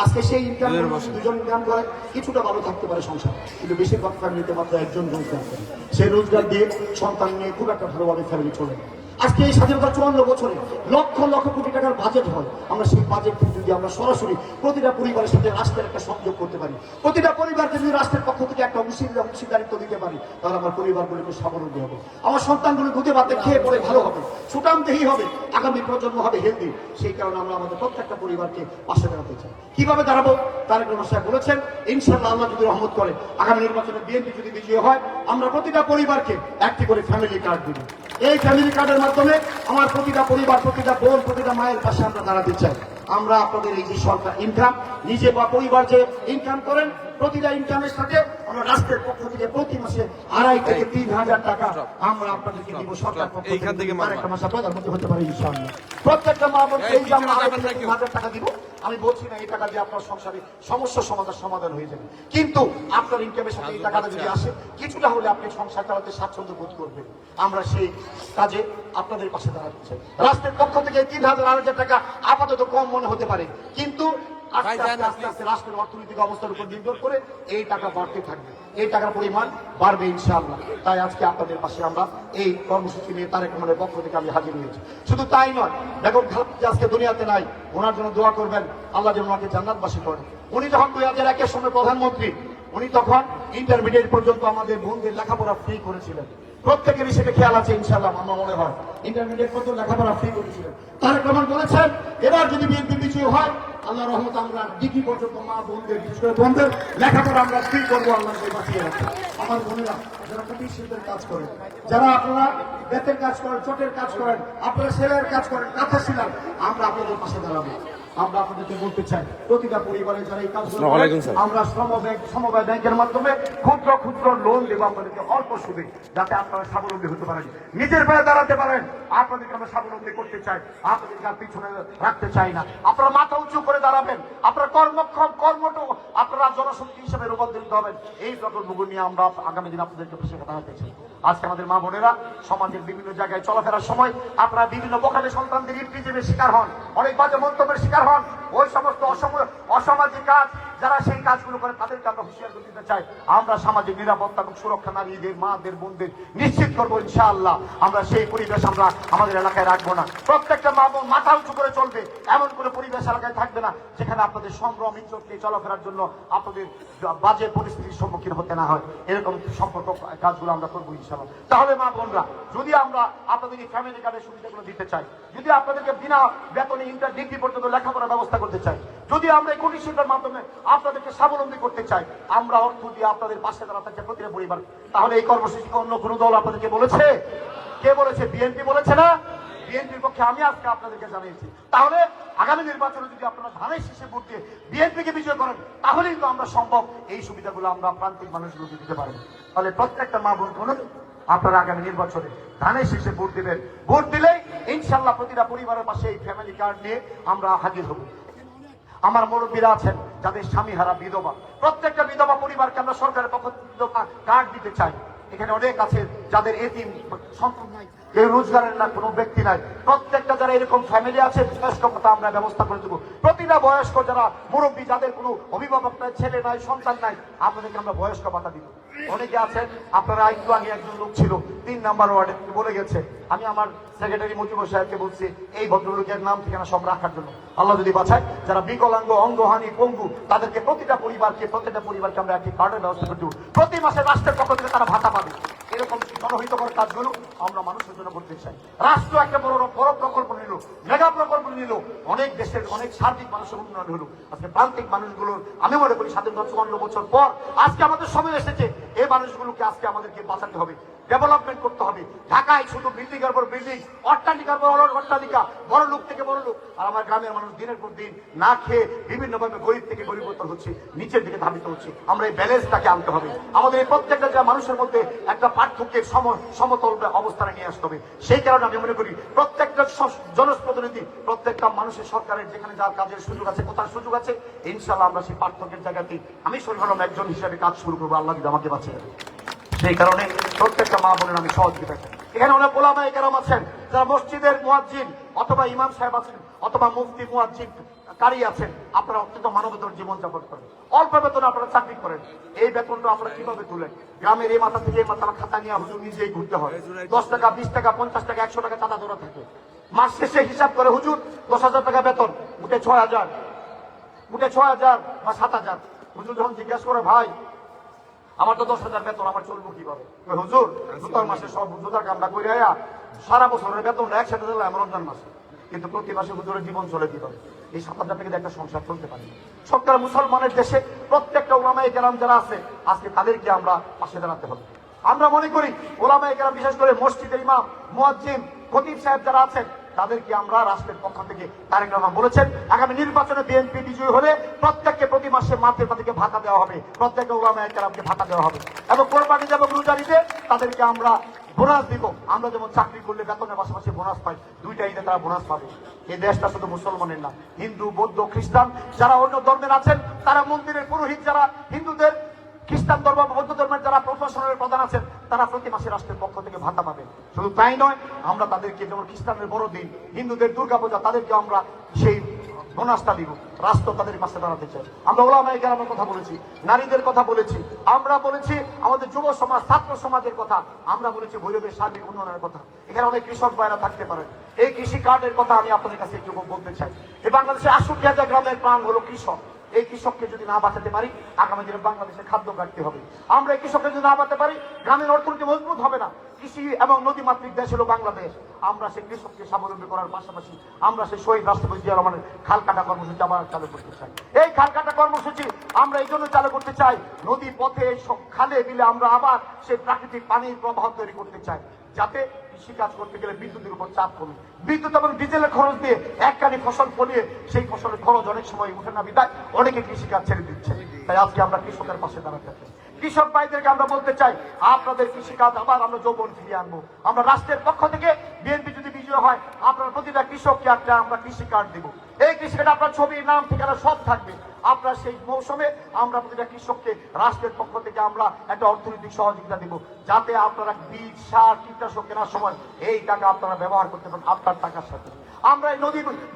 আজকে সেই ইনকাম দুজন ইনকাম করে কিছুটা ভালো থাকতে পারে সংসার, কিন্তু বেশিরভাগ ফ্যামিলিতে মাত্র একজন রোজগার করে। সেই রোজগার দিয়ে সন্তান নিয়ে খুব একটা ভালোভাবে ফ্যামিলি চলে। আজকে এই স্বাধীনতার 54 বছরে লক্ষ লক্ষ কোটি টাকার বাজেট হয়। আমরা সেই বাজেট থেকে যদি আমরা সরাসরি প্রতিটা পরিবারের সাথে রাষ্ট্রের একটা সংযোগ করতে পারি, প্রতিটা পরিবারকে যদি রাষ্ট্রের পক্ষ থেকে একটা অংশীদারিত্ব দিতে পারি, তাহলে আমার পরিবারগুলোকে স্বাবলম্বী হবে, আমার সন্তানগুলো দুধে ভাতে খেয়ে পড়ে ভালো হবে, সুঠামদেহী হবে, আগামী প্রজন্ম হবে হেলদি। সেই কারণে আমরা আমাদের প্রত্যেকটা পরিবারকে পাশে দাঁড়াতে চাই। কিভাবে দাঁড়াবো? তারেক রহমান সাহেব বলেছেন, ইনশাআল্লাহ আল্লাহ যদি রহমত করে, আগামী নির্বাচনে বিএনপি যদি বিজয়ী হয়, আমরা প্রতিটা পরিবারকে একটি করে ফ্যামিলি কার্ড দিব। এই ফ্যামিলি কার্ডের মাধ্যমে আমার প্রতিটা পরিবার, প্রতিটা বোন, প্রতিটা মায়ের পাশে আমরা দাঁড়াতে চাই। আমরা আপনাদের এই যে সরকার ইনকাম, নিজে বা পরিবার যে ইনকাম করেন, প্রতিটা ইনকামের সাথে আমরা রাষ্ট্রের পক্ষ থেকে প্রতি মাসে 2,500 থেকে 3,000 টাকা আমরা আপনাদেরকে দিব। সরকার পক্ষ থেকে একটা মাসে প্রধানমন্ত্রী হতে পারে ইনশাআল্লাহ। প্রত্যেকটা মা বোন এই যে আমরা 2,500 টাকা দিব, আমি বলছি না এই টাকা দিয়ে আপনার সংসারে সমস্যা সমাধান হয়ে যাবে, কিন্তু আপনার ইনকামের সাথে এই টাকাটা যদি আসে, কিছুটা হলে আপনি সংসার চালাতে স্বাচ্ছন্দ্য বোধ করবেন। আমরা সেই কাজে আপনাদের পাশে দাঁড়াতে চাই। রাষ্ট্রের পক্ষ থেকে 3,000 টাকা আপাতত কম মনে হতে পারে, কিন্তু আস্তে আস্তে রাষ্ট্রের অর্থনৈতিক অবস্থার উপর নির্ভর করে এই টাকা বাড়তে থাকবে, এই টাকার পরিমাণ বাড়বে ইনশাআল্লাহ। তাই আজকে আপনাদের পাশে আমরা এই কর্মসূচি নিয়ে তারেক রহমানের পক্ষ থেকে আমি হাজির হয়েছি। শুধু তাই নয়, বেগম খালেদা আজকে দুনিয়াতে নাই, ওনার জন্য দোয়া করবেন, আল্লাহ যেন ওনাকে জান্নাতবাসী করেন। উনি যখন 2001-এর সময় প্রধানমন্ত্রী, উনি তখন ইন্টারমিডিয়েট পর্যন্ত আমাদের বোনদের লেখাপড়া ফ্রি করেছিলেন। প্রত্যেকেরই সেটা খেয়াল আছে ইনশাআল্লাহ, আমার মনে হয় ইন্টারমিডিয়েট পর্যন্ত লেখাপড়া ফ্রি করেছিলেন। তারেক রহমান বলেছেন এবার যদি বিএনপি বিজয়ী হয়, আল্লাহ রহমত আমরা ডিগ্রি পর্যন্ত মা বোনদের, বিশেষ করে বোনদের লেখাপড়া আমরা ফ্রি করবো, আল্লাহ বাঁচিয়ে রাখেন। আমার বোনেরা যারা কুটির শিল্পের কাজ করেন, যারা আপনারা বেতের কাজ করেন, চটের কাজ করেন, আপনারা সেলাইয়ের কাজ করেন, কাঁথা সেলাই, আমরা আপনাদের পাশে দাঁড়াবো। আমরা আপনাদেরকে বলতে চাই, প্রতিটা পরিবারে যারা এই কাজগুলো আমরা সমবায় ব্যাংকের মাধ্যমে ক্ষুদ্র ক্ষুদ্র লোন দেবো আপনাদেরকে অল্প সুদে, যাতে আপনারা স্বাবলম্বী হতে পারেন, নিজের পায়ে দাঁড়াতে পারেন। আপনাদেরকে আমরা স্বাবলম্বী করতে চাই, আপনাদেরকে আর পিছনে রাখতে চাই না। আপনারা মাথা উঁচু করে দাঁড়াবেন, আপনারা কর্মক্ষম কর্মঠ, আপনারা জনশক্তি হিসেবে রূপান্তরিত হবেন। এই প্রকল্পগুলো নিয়ে আমরা আগামী দিন আপনাদেরকে পাশে দাঁড়াতে চাই। আজকে আমাদের মা বোনেরা সমাজের বিভিন্ন জায়গায় চলাফেরার সময় আপনারা বিভিন্ন বোকালে সন্তানদের ইফটিজিমের শিকার হন, অনেক বাজে মন্তব্যের শিকার হন। ওই সমস্ত অসামাজিক কাজ যারা সেই কাজগুলো করে তাদেরকে আমরা হুঁশিয়ার করে দিতে চাই। আমরা সামাজিক নিরাপত্তা এবং সুরক্ষা নারীদের, মাদের, বোনদের নিশ্চিত করবো ইনশাআল্লাহ। আমরা সেই পরিবেশ আমরা আমাদের এলাকায় রাখবো না। প্রত্যেকটা মা বোন মাথা উঁচু করে চলবে, এমন কোনো পরিবেশ এলাকায় থাকবে না যেখানে আপনাদের সম্ভ্রম ইজ্জত নিয়ে চলাফেরার জন্য আপনাদের বাজে পরিস্থিতির সম্মুখীন হতে না হয়। এরকম সম্পর্ক কাজগুলো আমরা করবো ইনশাআল্লাহ। তাহলে মা বোনরা, যদি আমরা আপনাদের এই ফ্যামিলি কার্ডের সুবিধাগুলো দিতে চাই, যদি আপনাদেরকে বিনা বেতনে ইন্টার ডিগ্রি পর্যন্ত লেখাপড়ার ব্যবস্থা করতে চাই, যদি আমরা এই কুটির শিল্পের মাধ্যমে আপনাদেরকে স্বাবলম্বী করতে চাই, আমরা অর্থ দিয়ে আপনাদের পাশে দাঁড়াতে চাই প্রতিটা পরিবার, তাহলে এই কর্মসূচিকে অন্য কোনো দল আপনাদেরকে বলেছে? কে বলেছে? বিএনপি বলেছে না? বিএনপির পক্ষে আমি আজকে আপনাদেরকে জানিয়েছি। তাহলে আগামী নির্বাচনে যদি আপনারা ধানের শীষে ভোট দিয়ে বিএনপিকে বিজয় করেন, তাহলেই তো আমরা সম্ভব এই সুবিধাগুলো আমরা প্রান্তিক মানুষগুলোকে দিতে পারবো। তাহলে প্রত্যেকটা মা বোন আপনারা আগামী নির্বাচনে ধানের শীষে ভোট দিবেন। ভোট দিলেই ইনশাআল্লাহ প্রতিটা পরিবারের পাশে এই ফ্যামিলি কার্ড নিয়ে আমরা হাজির হব। আমার মুরব্বীরা আছেন যাদের স্বামী হারা বিধবা, প্রত্যেকটা বিধবা পরিবারকে আমরা সরকারের পক্ষ থেকে কার্ড দিতে চাই। এখানে অনেক আছে যাদের এতিম সন্তান নাই, কেউ রোজগারের না কোনো ব্যক্তি নাই, প্রত্যেকটা যারা এরকম ফ্যামিলি আছে বয়স্ক ভাতা আমরা ব্যবস্থা করে দেবো। প্রতিটা বয়স্ক যারা মুরব্বী, যাদের কোনো অভিভাবক নাই, ছেলে নাই, সন্তান নাই, আপনাদেরকে আমরা বয়স্ক ভাতা দিব। অনেকে আছেন আপনারা একটু আগে একজন লোক ছিল 3 নম্বর ওয়ার্ডে বলে গেছে, আমি আমার সেক্রেটারি মুজিবুর সাহেবকে বলছি এই ভদ্রলোকের নাম ঠিকানা সব রাখার জন্য। আল্লাহ যদি বাঁচায়, যারা বিকলাঙ্গ, অঙ্গহানি, পঙ্গু, তাদেরকে প্রতিটা পরিবারকে আমরা একটি কার্ডের ব্যবস্থা করে দেবো। প্রতি মাসে রাষ্ট্রের পক্ষ থেকে তারা ভাতা পাবে। এরকম জনহিতকর কাজগুলো আমরা মানুষের জন্য করতে চাই। রাষ্ট্র একটা বড় প্রকল্প নিল, মেগা প্রকল্প নিল, অনেক দেশের অনেক সার্বিক মানুষের উন্নয়ন হলো। আজকে প্রান্তিক মানুষগুলোর আমি মনে করি স্বাধীনতা 54 বছর পর আজকে আমাদের সময় এসেছে এই মানুষগুলোকে আজকে আমাদেরকে বাঁচাতে হবে, ডেভেলপমেন্ট করতে হবে। ঢাকায় শুধু বিল্ডিং এর পর বিল্ডিং, অট্টালিকার পর অট্টালিকা, বড় লোক থেকে বড় লোক, আর আমার গ্রামের মানুষ দিনের পর দিন না খেয়ে বিভিন্নভাবে গরিব থেকে গরিবতর হচ্ছে, নিচের দিকে ধাবিত হচ্ছে। আমরা এই ব্যালেন্সটাকে আনতে হবে। আমাদের এই প্রত্যেকটা যা মানুষের মধ্যে একটা পার্থক্যের সমতল অবস্থানে নিয়ে আসতে হবে। সেই কারণে আমি মনে করি প্রত্যেকটা জনপ্রতিনিধি, প্রত্যেকটা মানুষের সরকারের যেখানে যার কাজের সুযোগ আছে, কোথার সুযোগ আছে, ইনশাআল্লাহ আমরা সেই পার্থক্যের জায়গাতেই আমি সরকার একজন হিসাবে কাজ শুরু করবো, আল্লাহ যদি আমাকে বাঁচিয়ে রাখে। সেই কারণে প্রত্যেকটা মা বোনের আমি সহযোগিতা চাই। এখানে অনেক ওলামায়ে কেরাম আছেন যারা মসজিদের মুয়াজ্জিন অথবা ইমাম সাহেব আছেন অথবা মুফতি মুয়াজ্জিন কারি আছেন, আপনারা অত্যন্ত মানবতার জীবনযাপন করেন, অল্প বেতনে আপনারা চাকরি করেন। এই বেতনটা আপনারা কিভাবে তুলেন? গ্রামের এই মাথা থেকে এই মাথা খাতা নিয়ে হুজুর নিজেই ঘুরতে হয়। 10 টাকা, 20 টাকা, 50 টাকা, 100 টাকা চাঁদা ধরা থাকে। মাস শেষে হিসাব করে হুজুর 10,000 টাকা বেতন, উঠে 6,000 বা 7,000। হুজুর যখন জিজ্ঞাসা করে ভাই আমার তো 10,000 বেতন, আমার চলবো কিভাবে? হুজুর জুতার মাসে সব জুতার কামটা করে সারা বছরের বেতনটা একসাথে দিলে আমার রমজান মাসে, কিন্তু প্রতি মাসে হুজুরের জীবন চলে কিভাবে? এই 7,000 টাকা একটা সংসার চলতে পারে। সরকার মুসলমানের দেশে প্রত্যেকটা ওলামায়ে কেরাম যারা আছে আজকে তাদেরকে আমরা পাশে দাঁড়াতে হবে। আমরা মনে করি ওলামায়ে কেরাম, বিশেষ করে মসজিদের ইমাম, মুয়াজ্জিন, খতিব সাহেব যারা আছেন, তাদেরকে আমরা রাষ্ট্রের পক্ষ থেকে তারেক রহমান বলেছেন আগামী নির্বাচনে বিএনপি বিজয়ী হলে প্রত্যেককে প্রতি মাসে মাত্র থেকে ভাতা দেওয়া হবে, প্রত্যেককে ওলামায়ে কেরামকে ভাতা দেওয়া হবে, এবং কোরবানি এবং রোজা ঈদে তাদেরকে আমরা বোনাস দিব। আমরা যেমন চাকরি করলে বেতনের পাশাপাশি বোনাস পাই, দুইটা ঈদে তারা বোনাস পাবে। এই দেশটা শুধু মুসলমানের না, হিন্দু, বৌদ্ধ, খ্রিস্টান যারা অন্য ধর্মের আছেন, তারা মন্দিরের পুরোহিত যারা হিন্দুদের, খ্রিস্টান ধর্ম, বৌদ্ধ ধর্মের যারা প্রফেশনাল প্রধান আছেন, তারা প্রতি মাসে রাষ্ট্রের পক্ষ থেকে ভাতা পাবেন। শুধু তাই নয়, আমরা তাদেরকে যেমন খ্রিস্টানের বড়দিন, হিন্দুদের দুর্গাপূজা, তাদেরকে আমরা সেই বোনাসটা দিব। রাষ্ট্র তাদের পাশে দাঁড়াতে চাই। আমরা ওলামায়ে কেরামের কথা বলেছি, নারীদের কথা বলেছি, আমরা বলেছি আমাদের যুব সমাজ, ছাত্র সমাজের কথা, আমরা বলেছি ভৈরবের সার্বিক উন্নয়নের কথা। এখানে অনেক কৃষক ভাইরা থাকতে পারেন, এই কৃষি কার্ডের কথা আমি আপনাদের কাছে একটু বলতে চাই। এই বাংলাদেশে 68,000 গ্রামের প্রাণ হলো কৃষক। এই কৃষককে যদি না বাঁচাতে পারি, আগামী দিনে বাংলাদেশে খাদ্য ঘাটতি হবে। আমরা এই কৃষককে যদি না বাঁচাতে পারি, গ্রামের অর্থনীতি মজবুত হবে না। কৃষি এবং নদীমাতৃক দেশ হলো বাংলাদেশ। আমরা সেই কৃষককে স্বাবলম্বী করার পাশাপাশি আমরা সেই শহীদ রাষ্ট্রপতি জিয়া রহমানের খাল কাটা কর্মসূচি আবার চালু করতে চাই। এই খাল কাটা কর্মসূচি আমরা এই জন্য চালু করতে চাই, নদী পথে খালে বিলে আমরা আবার সেই প্রাকৃতিক পানির প্রবাহ তৈরি করতে চাই, যাতে কৃষিকাজ করতে গেলে বিদ্যুতের উপর চাপ কমে। বিদ্যুৎ এবং ডিজেলের খরচ দিয়ে একখানি ফসল ফলিয়ে সেই ফসলের খরচ অনেক সময় উঠে না বিদায় অনেকে কৃষিকাজ ছেড়ে দিচ্ছে। তাই আজকে আমরা কৃষকের পাশে দাঁড়াতে চাই। কৃষক ভাইদেরকে আমরা বলতে চাই, আপনাদের কৃষিকাজ আবার আমরা যৌবন ফিরিয়ে আনবো। আমরা রাষ্ট্রের পক্ষ থেকে বিএনপি যদি বিজয় হয়, আপনার প্রতিটা কৃষককে একটা আমরা কৃষি কার্ড দেবো। এই কৃষি কার্ড আপনার ছবি, নাম, ঠিকানা সব থাকবে। আপনার সেই মৌসুমে আমরা প্রতিটা কৃষককে রাষ্ট্রের পক্ষ থেকে আমরা একটা অর্থনৈতিক সহযোগিতা দিব, যাতে আপনারা বীজ, সার, কীটনাশক কেনার সময় এই টাকা আপনারা ব্যবহার করতে পারেন আপনার টাকার সাথে। আমরা এই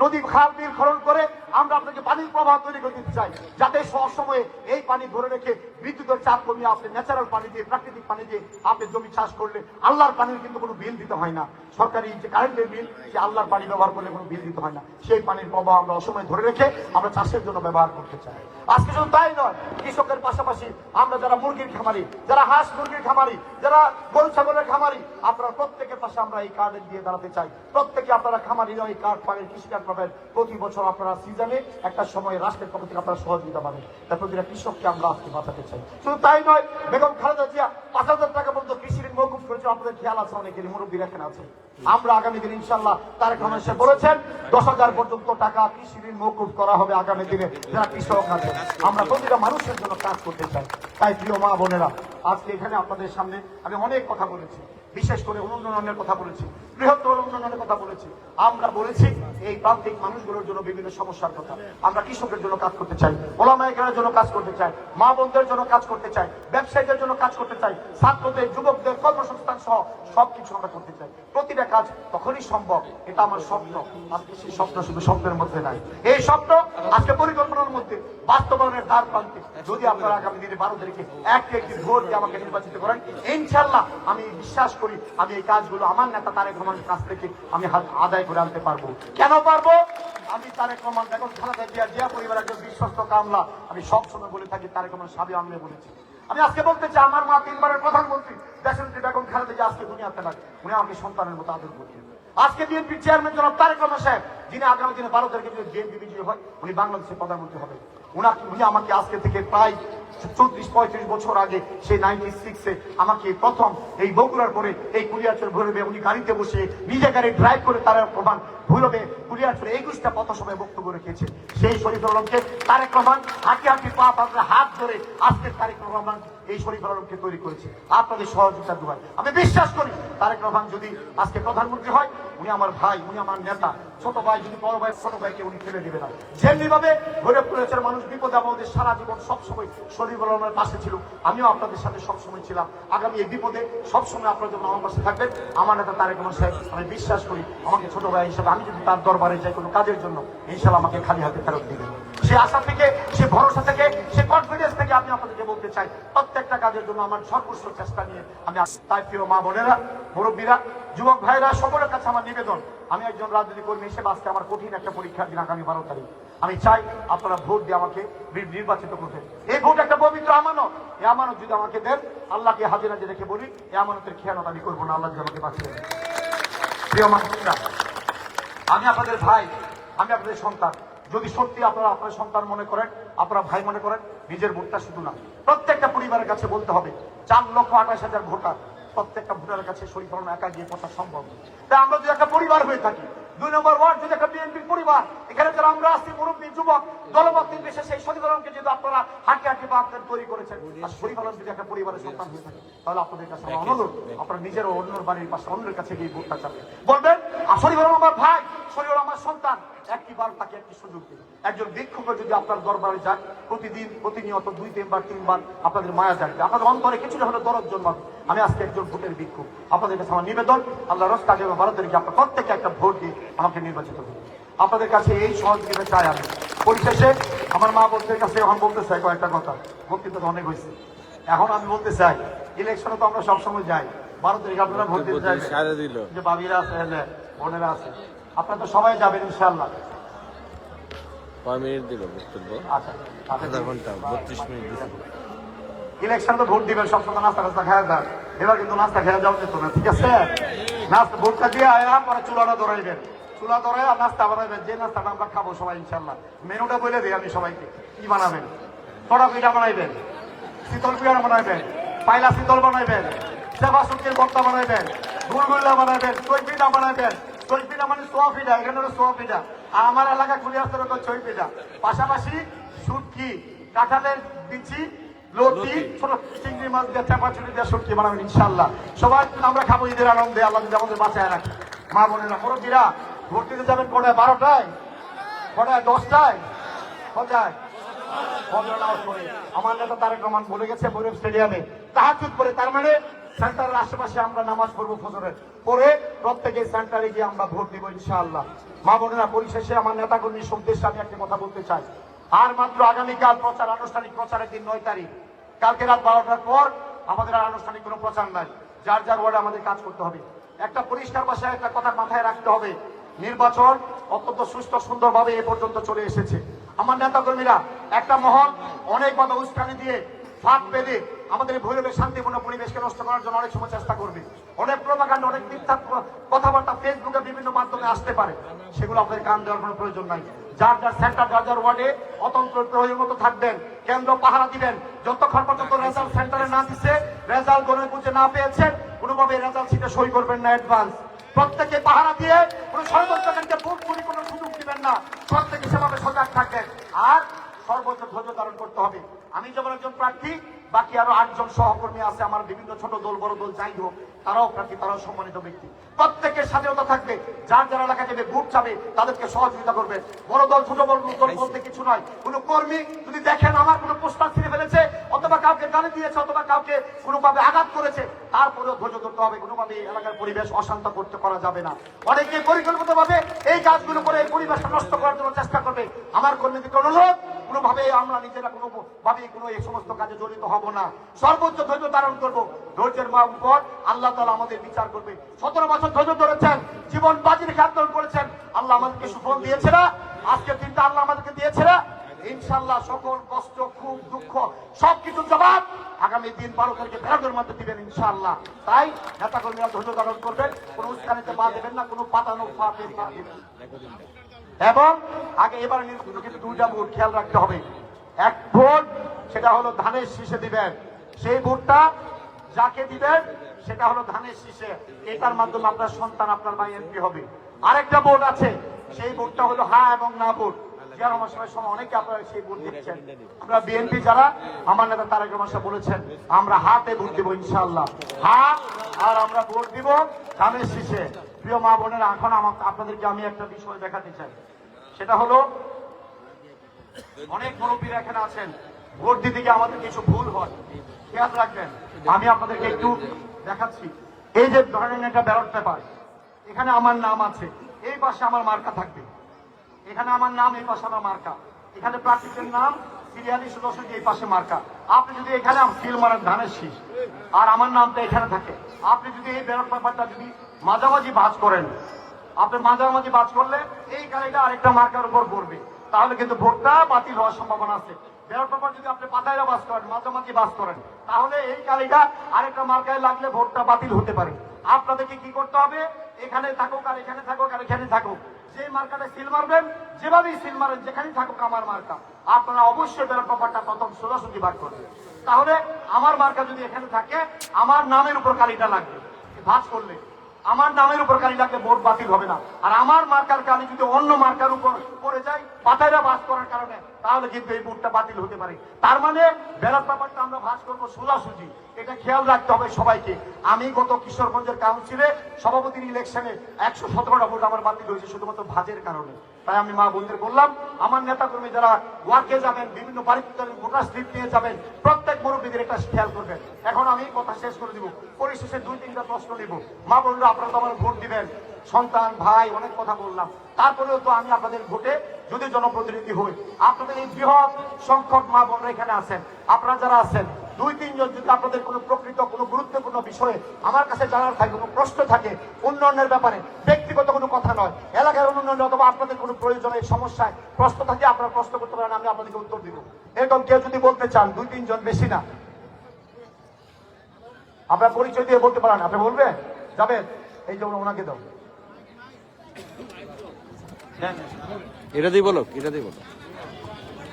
নদী খাল বিল খনন করে আমরা আপনাকে পানির প্রবাহ তৈরি করে দিতে চাই, যাতে সবসময় এই পানি ধরে রেখে বিদ্যুতের চাপ কমিয়ে আপনি ন্যাচারাল পানি দিয়ে, প্রাকৃতিক পানি দিয়ে আপনি জমি চাষ করলে আল্লাহর পানির কিন্তু কোনো বিল দিতে হয় না। সরকারি যে কারেন্টের বিল, সে আল্লাহর পানি ব্যবহার করলে কোনো বিল দিতে হয় না। সেই পানির প্রবাহ আমরা অসময় ধরে রেখে আমরা চাষের জন্য ব্যবহার করতে চাই। আজকে শুধু তাই নয়, কৃষকের পাশাপাশি আমরা যারা মুরগির খামারি, যারা হাঁস মুরগির খামারি, যারা গরু ছাগলের খামারি, আপনারা প্রত্যেকের পাশে আমরা এই কার্ড দিয়ে দাঁড়াতে চাই। প্রত্যেকে আপনারা খামারি এই কার্ড পাবেন, কৃষি কার্ড পাবেন। প্রতি বছর আপনারা সিজনে একটা সময় রাষ্ট্রের পক্ষ থেকে আপনারা সহযোগিতা পাবেন। তার প্রতিটা কৃষককে আমরা আজকে বাঁচাতে চাই। শুধু তাই নয়, বেগম খালেদা জিয়া 5,000 টাকা পর্যন্ত কৃষি ঋণ মওকুফ করেছে। আপনাদের খেয়াল আছে, অনেকেরই মুরব্বীরা এখানে আছে। আমরা আগামী দিনে ইনশাআল্লাহ তারেক রহমান সাহেব বলেছেন 10,000 পর্যন্ত টাকা কৃষি ঋণ মওকুফ করা হবে আগামী দিনে যারা কৃষক আছে। আমরা প্রতিটা মানুষের জন্য কাজ করতে চাই। তাই প্রিয় মা বোনেরা, আজকে এখানে আপনাদের সামনে আমি অনেক কথা বলেছি, বিশেষ করে উন্নয়নের কথা বলেছি, বৃহত্তর উন্নয়নের কথা বলেছি। আমরা বলেছি এই প্রান্তিক মানুষগুলোর জন্য বিভিন্ন সমস্যার কথা। আমরা কৃষকের জন্য কাজ করতে চাই, ওলামায়ে কেরামের জন্য কাজ করতে চাই, মা বোনদের জন্য কাজ করতে চাই, ব্যবসায়ীদের জন্য কাজ করতে চাই, ছাত্রদের, যুবকদের কর্মসংস্থান সহ সবকিছু আমরা করতে চাই। প্রতিটা কাজ তখনই সম্ভব, এটা আমার স্বপ্ন। আজকে সেই স্বপ্ন শুধু স্বপ্নের মধ্যে নাই, এই স্বপ্ন আজকে পরিকল্পনার মধ্যে বাস্তবায়নের দ্বার প্রান্তে। যদি আপনারা আগামী দিনে 12 তারিখে একটি ভোট দিয়ে আমাকে নির্বাচিত করেন, ইনশাআল্লাহ আমি বিশ্বাস করি আমি এই কাজগুলো আমার নেতা তারেক রহমানের কাছ থেকে আমি আদায় করে আনতে পারবো। কেন পারবো? আমি তারেক রহমান, বেগম খালেদা জিয়া পরিবারের একজন বিশ্বস্ত কামলা। আমি সবসময় বলে থাকি, তারেক রহমান সাহেব আমি বলেছি। আমি আজকে বলতে চাই, আমার মা 3 বারের প্রধানমন্ত্রী দেশনেত্রী বেগম খালেদা জিয়া আজকে দুনিয়াতে নাই, উনি আমাকে সন্তানের মতো আদর করতেন। আজকে বিএনপির চেয়ারম্যান জনাব তারেক রহমান সাহেব, যিনি আগামী দিনে 12 তারিখে যদি বিএনপি বিজয়ী হয়, উনি বাংলাদেশের প্রধানমন্ত্রী হবে। উনি আমাকে আজকে থেকে প্রায় 34-35 বছর আগে, সেই 96-এ আমাকে প্রথম এই বগুড়ার পরে এই কুলিয়ারচর ভৈরবে উনি গাড়িতে বসে নিজে গাড়ি ড্রাইভ করে তারেক রহমান ভৈরবে কুলিয়ারচরে 21টা পথসভায় বক্তব্য রেখেছে। সেই শরীফুল আলমকে তারেক রহমান হাঁটি হাঁটি পা পাতলে হাত ধরে আজকে তারেক রহমান এই শরীফুল আলমকে তৈরি করেছে আপনাদের সহযোগিতা দুয়ায়। আমি বিশ্বাস করি তারেক রহমান যদি আজকে প্রধানমন্ত্রী হয়, উনি আমার ভাই, উনি আমার নেতা। ছোট ভাই যদি বড় ভাই, ছোট ভাইকে উনি ফেলে দেবে না। যেমনিভাবে ভৈরব কুলিয়ারচরের মানুষ বিপদে আমাদের সারা জীবন সবসময় শরীফুল আলমের পাশে ছিল, আমিও আপনাদের সাথে সবসময় ছিলাম। আগামী এই বিপদে সবসময় আপনারা যখন আমার পাশে থাকবেন, আমার নেতা তারেক রহমান সাহেব, আমি বিশ্বাস করি আমাকে ছোট ভাই হিসেবে আমি যদি তার দরবারে যাই কোনো কাজের জন্য, ইনশাআল্লাহ আমাকে খালি হাতে ফেরত দিবেন। সে আশা থেকে, সে ভরসা থেকে, সে কনফিডেন্স থেকে আমি আপনাদেরকে বলতে চাই, প্রত্যেকটা কাজের জন্য আমার সর্বোচ্চ চেষ্টা নিয়ে আমি। তাই প্রিয় মা বোনেরা, মুরব্বীরা, যুবক ভাইরা, সকলের কাছে আমার নিবেদন, আমি একজন রাজনৈতিক কর্মী হিসেবে আজকে আমার কঠিন একটা পরীক্ষার দিন আগামী 12 তারিখ। আমি চাই আপনারা ভোট দিয়ে আমাকে নির্বাচিত করবেন। এই ভোট একটা পবিত্র আমানত। এই আমানত যদি আমাকে দেন, আল্লাহকে হাজির নাজির রেখে বলি, এই আমানতের খেয়ানত আমি করবো না। আল্লাহ আমাকে বাঁচিয়ে দেন। প্রিয় মানুষরা, আমি আপনাদের ভাই, আমি আপনাদের সন্তান। যদি সত্যি আপনারা আপনার সন্তান মনে করেন, আপনারা ভাই মনে করেন, নিজের ভোটটা শুধু না, প্রত্যেকটা পরিবারের কাছে বলতে হবে 4,28,000 ভোটার, প্রত্যেকটা ভোটারের কাছে শরীফ আলম একা গিয়ে পৌঁছা সম্ভব। তাই আমরা যদি একটা পরিবার হয়ে থাকি, 2 নম্বর ওয়ার্ড যদি একটা বিএনপির পরিবার, এখানে যারা আমরা আছি মুরব্বী যুবক দলমত নির্বিশেষে সেই শরীফ আলমকে যদি আপনারা হাঁটি হাঁটি বা আপনার তৈরি করেছেন, আর শরীফ আলম যদি একটা পরিবারের সন্তান হয়ে থাকে, তাহলে আপনাদের কাছে আমার অনুরোধ, আপনারা নিজেরও অন্যের বাড়ির পাশে অন্যের কাছে গিয়ে ভোটটা চাবেন, বলবেন শরীফ আলম আমার ভাই, শরীফ আলম আমার সন্তান, একটিবার তাকে একটি সুযোগ দিন। একজন ভিক্ষুকে যদি আপনার দরবারে যায়, প্রতিদিন প্রতিনিয়ত 2 বার 3 বার আপনাদের মায়া জাগবে, আপনাদের অন্তরে কিছুটা হলে দরদ জন্মাবে। আমি আজকে একজন ভোটের ভিক্ষুক, আপনাদের কাছে আমার নিবেদন, আল্লাহ রস্তা এবং 12 তারিখে আপনার প্রত্যেকে একটা ভোট দিয়ে আমাকে নির্বাচিত করুন। আপনাদের কাছে এই সহযোগিতা চাই আমি। পরিশেষে আমার মা বোনদের কাছে এখন বলতে চাই কয়েকটা কথা, বক্তৃতা অনেক হয়েছে, এখন আমি বলতে চাই, ইলেকশনে তো আমরা সবসময় যাই, 12 তারিখে আপনারা ভোট দিতে চাই, যে বাবিরা আছে বোনেরা আছে, আপনারা তো সবাই যাবেন ইনশাআল্লাহ। ইলেকশন তো ভোট দিবেন, সবসময় নাস্তা টাস্তা খেয়ে যান, এবার কিন্তু নাস্তা খেয়ে যাওয়া যেত না, ঠিক আছে? নাস্তা ভোটটা দিয়ে আয়া পরে চুলাটা ধরাইবেন, চুলা ধরে আর নাস্তা বানাবেন, যে নাস্তাটা আমরা খাবো সবাই ইনশাল্লাহ। মেনুটা বলে দিই আমি সবাইকে, কি বানাবেন? কড়া পিঠা বানাইবেন, শীতল পিঠা বানাইবেন, পাইলা শীতল বানাইবেন, সেবা শুক্তির ভর্তা বানাইবেন, গুড়গুল্লা বানাইবেন, চই পিঠা বানাইবেন। চই পিঠা মানে সোয়া পিঠা, এখানে হলো সোয়া পিঠা, আর আমার এলাকা খুলে আসতে হবে চই পিঠা, পাশাপাশি শুটকি, কাঁঠালের বিচি, লতি, ছোট চিংড়ি মাছ দিয়ে চাপা চুড়ি দিয়ে শুটকি বানাবেন ইনশাল্লাহ। সবাই আমরা খাবো ঈদের আনন্দে, আল্লাহ যদি আমাদের বাঁচায় রাখে। মা বোনেরা মুরব্বীরা ভোট দিতে যাবেন কোটায়, 12টায়, কোটায় 10টায়, কোথায়? আমার নেতা তারেক রহমান বলে গেছে ভৈরব স্টেডিয়ামে তাহাজ্জুদ পড়ে, তার মানে সেন্টারের আশেপাশে আমরা নামাজ পড়বো ফজরের পরে, প্রত্যেকে সেন্টারে গিয়ে আমরা ভোট দিব ইনশাআল্লাহ। মা বোনেরা পরিশেষে আমার নেতাকর্মীর উদ্দেশ্যে আমি একটা কথা বলতে চাই, আর মাত্র আগামীকাল প্রচার, আনুষ্ঠানিক প্রচারের দিন 9 তারিখ, কালকে রাত 12টার পর আমাদের আর আনুষ্ঠানিক কোনো প্রচার নাই। যার যার ওয়ার্ডে আমাদের কাজ করতে হবে। একটা পরিষ্কার ভাষায় একটা কথা মাথায় রাখতে হবে, নির্বাচন অত্যন্ত সুস্থ সুন্দরভাবে এ পর্যন্ত চলে এসেছে। আমার নেতা কর্মীরা একটা মহল অনেকভাবে উস্কানি দিয়ে ফাঁদ পেলে আমাদের ভৈরবের শান্তিপূর্ণ পরিবেশকে নষ্ট করার জন্য অনেক সময় চেষ্টা করবে, অনেক প্রোপাগান্ডা, অনেক মিথ্যা কথাবার্তা ফেসবুকে বিভিন্ন মাধ্যমে আসতে পারে, সেগুলো আপনাদের কান দেওয়ার কোনো প্রয়োজন নাই। যার যার সেন্টার, যার যার ওয়ার্ডে অতন্ত্র প্রয়োগের মতো থাকবেন, কেন্দ্র পাহারা দিবেন, যতক্ষণ পর্যন্ত রেজাল্ট সেন্টারে না দিচ্ছে, রেজাল্ট গণে বুঝে না পেয়েছেন, কোনোভাবে রেজাল্ট শিটে সই করবেন না অ্যাডভান্স। প্রত্যেকে পাহারা দিয়ে কোনো ষড়যন্ত্রকারীকে ভোট চুরি কোনো সুযোগ দিবেন না, প্রত্যেকে সেভাবে সজাগ থাকবেন, আর সর্বোচ্চ ধৈর্য ধারণ করতে হবে। আমি যেমন একজন প্রার্থী, বাকি আরো 8 জন সহকর্মী আছে আমার, বিভিন্ন ছোট দল বড় দল যাই হোক, তারাও প্রার্থী, তারাও সম্মানিত ব্যক্তি। প্রত্যেকের স্বাধীনতা থাকবে, যার যারা এলাকা যাবে ভোট চাবে তাদেরকে সহযোগিতা করবে। বড় দল ছোট বড় দল বলতে কিছু নয়। কোন কর্মী যদি দেখেন আমার কোনো পোস্টার ছিঁড়ে ফেলেছে, অথবা কাউকে গালি দিয়েছে, অথবা কাউকে কোনোভাবে আঘাত করেছে, তারপরেও ধৈর্য ধরতে হবে। কোনোভাবে এই এলাকার পরিবেশ অশান্ত করতে করা যাবে না। অনেকে পরিকল্পিতভাবে এই কাজগুলো করে এই পরিবেশটা নষ্ট করার জন্য চেষ্টা করবে। আমার কর্মীদেরকে অনুরোধ, কোনোভাবে আমরা নিজেরা কোনোভাবে কোনো এই সমস্ত কাজে জড়িত হব না, সর্বোচ্চ ধৈর্য ধারণ করবো। ধৈর্যের পর আল্লাহ তাআলা আমাদের বিচার করবে। 17 বছর ধৈর্য ধরেছেন, জীবন বাজি রেখে আন্দোলন করেছেন, আল্লাহ আমাদেরকে সুফল দিয়েছে না? আজকের দিনটা আল্লাহ আমাদেরকে দিয়েছে না? ইনশাআল্লাহ সকল কষ্ট, খুব দুঃখ সবকিছু জবাব আগামী দিন 12 তারিখে ব্যালটের মধ্যে দিবেন ইনশাআল্লাহ। তাই নেতা কর্মীরা ধৈর্য ধারণ করবেন, কোনো উস্কানিতে পা দেবেন না, কোনো পাতানো পা দেবেন না। এবং আগে এবার কিন্তু 2টা ভোট খেয়াল রাখতে হবে। এক ভোট সেটা হলো ধানের শীষে দিবেন, সেই ভোটটা যাকে দিবেন সেটা হলো ধানের শীষে, এটার মাধ্যমে আপনার সন্তান, আপনার ভাই এমপি হবে। আরেকটা ভোট আছে, সেই ভোটটা হলো হ্যাঁ এবং না ভোট। আমার সময় অনেকে আপনারা সেই ভোট দিচ্ছেন, আমরা বিএনপি যারা, আমার নেতা তারেক রহমান সাহেব বলেছেন আমরা হাতে ভোট দিব ইনশাআল্লাহ, হাত, আর আমরা ভোট দিব ধানের শীষে। প্রিয় মা বোনেরা, এখন আপনাদেরকে আমি একটা বিষয় দেখাতে চাই, সেটা হলো অনেক মুরব্বীরা এখানে আছেন, ভোট দিতে গিয়ে আমাদের কিছু ভুল হয়, খেয়াল রাখবেন। আমি আপনাদেরকে একটু দেখাচ্ছি। এই যে ধরেন একটা ব্যালট পেপার, এখানে আমার নাম আছে, এই পাশে আমার মার্কা থাকবে, এখানে আমার নাম, এই পাশে আমার মার্কা, এখানে প্রার্থীদের নাম সিরিয়ালি সদস্য, এই পাশে মার্কা। আপনি যদি এখানে সিল মারেন ধানের শীষ, আর আমার নামটা এখানে থাকে, আপনি যদি এই ব্যালট পেপারটা যদি মাঝামাঝি ভাঁজ করেন, আপনি মাঝামাঝি ভাঁজ করলে এই গাড়িটা আরেকটা মার্কার উপর পড়বে, তাহলে কিন্তু ভোটটা বাতিল হওয়ার সম্ভাবনা আছে। ব্যালট পেপার যদি আপনি পাতায় বাস করেন, মাঝামাঝি বাস করেন, তাহলে এই কালিটা আরেকটা মার্কায় লাগলে ভোটটা বাতিল হতে পারে। আপনাদেরকে কি করতে হবে, এখানে থাকুক আর এখানে থাকুক আর এখানে থাকুক, যে মার্কাটা সিল মারবেন, যেভাবেই সিল মারেন, যেখানেই থাকুক আমার মার্কা, আপনারা অবশ্যই ব্যালট পেপারটা প্রথম সোজাসুজি বার করবেন। তাহলে আমার মার্কা যদি এখানে থাকে, আমার নামের উপর কালিটা লাগবে। ভাঁজ করলে আমার নামের উপর কালি লাগলে ভোট বাতিল হবে না। আর আমার মার্কার কালি যদি অন্য মার্কার উপর পড়ে যায় পাতাইরা ভাঁজ করার কারণে, তাহলে কিন্তু এই ভোটটা বাতিল হতে পারে। তার মানে ব্যালট পেপারটা আমরা ভাঁজ করবো সোজাসুজি, এটা খেয়াল রাখতে হবে সবাইকে। আমি গত কিশোরগঞ্জের কাউন্সিলে সভাপতির ইলেকশনে 117টা ভোট আমার বাতিল হয়েছে শুধুমাত্র ভাঁজের কারণে। তাই আমি মা বোনদের বললাম, আমার নেতাকর্মী যারা ওয়ার্কে যাবেন, বিভিন্ন বাড়িতে ভোটার স্লিপ নিয়ে যাবেন, প্রত্যেক মুরব্বীদের একটা খেয়াল করবেন। এখন আমি কথা শেষ করে দিব, পরিশেষে 2-3টা প্রশ্ন নিব। মা বোনরা, আপনারা তো আমার ভোট দিবেন, সন্তান ভাই অনেক কথা বললাম, তারপরেও তো আমি আপনাদের ভোটে যদি জনপ্রতিনিধি হই, আপনাদের এই বৃহৎ সংখ্যক মা বোনরা এখানে আছেন, আপনারা যারা আছেন 2-3 জন যদি আপনাদের কোনো প্রকৃত কোনো গুরুত্বপূর্ণ বিষয়ে আমার কাছে জানার থাকে, কোনো প্রশ্ন থাকে উন্নয়নের ব্যাপারে, ব্যক্তিগত কোনো কথা নয়, এলাকার উন্নয়ন অথবা আপনাদের কোনো প্রয়োজনের সমস্যায় প্রশ্ন থাকে, আপনারা প্রশ্ন করতে পারেন, আমি আপনাদেরকে উত্তর দিব। এরকম কেউ যদি বলতে চান, 2-3 জন, বেশি না, আপনার পরিচয় দিয়ে বলতে পারেন। আপনি বলবেন? যাবেন? এই জন্য ওনাকে দাও। এটা দিয়ে বলো, এটা দিয়ে বলো।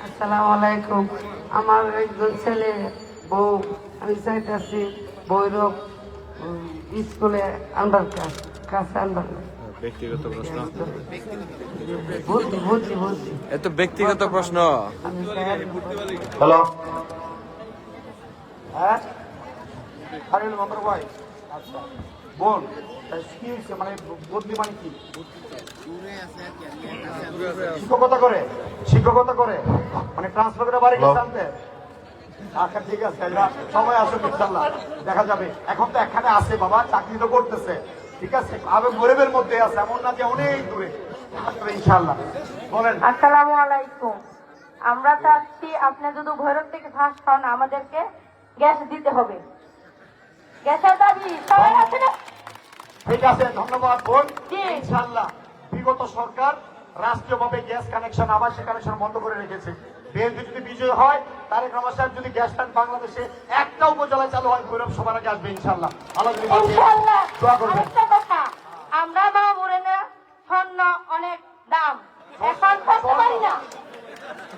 আসসালামু আলাইকুম। আমার একজন ছেলে বউ, আমি চাইতেছি ভৈরব স্কুলে আনবার কাছে আনবার। ব্যক্তিগত প্রশ্ন, বুঝছি বুঝছি বুঝছি, এত ব্যক্তিগত প্রশ্ন। আমি চাই। হ্যালো, হ্যাঁ, আরে নাম্বার ওয়াই, আচ্ছা বল, কি হয়েছে? মানে বদলি মানে কি? শিক্ষকতা করে, শিক্ষকতা করে, মানে ট্রান্সফার করে বাড়ি গেছে আনতে। আচ্ছা ঠিক আছে, সময় আসুক ইনশাল্লাহ, দেখা যাবে। এখন তো এখানে আছে বাবা, চাকরি তো করতেছে, ঠিক আছে, আবে গরিবের মধ্যে আছে, এমন না যে অনেক দূরে, আসবে ইনশাল্লাহ। বলেন। আসসালামু আলাইকুম। আমরা চাচ্ছি আপনি যদি ভৈরব থেকে ফাঁস হন, আমাদেরকে গ্যাস দিতে হবে। গ্যাসের দাবি সবাই আছে না? ঠিক আছে, ধন্যবাদ বোন। জি। ইনশাল্লাহ বিগত সরকার রাষ্ট্রীয়ভাবে গ্যাস কানেকশন, আবাসিক কানেকশন বন্ধ করে রেখেছে। বিএনপি যদি বিজয় হয়, তারেক রহমান সাহেব যদি গ্যাস টান বাংলাদেশে একটা উপজেলায় চালু হয়, ভৈরব সবার আগে আসবে ইনশাল্লাহ। আল্লাহ যদি বাঁচিয়ে ইনশাআল্লাহ। দোয়া করবেন। আরেকটা কথা, আমরা মা বোনেরা স্বর্ণ অনেক দাম, এখন করতে পারি না,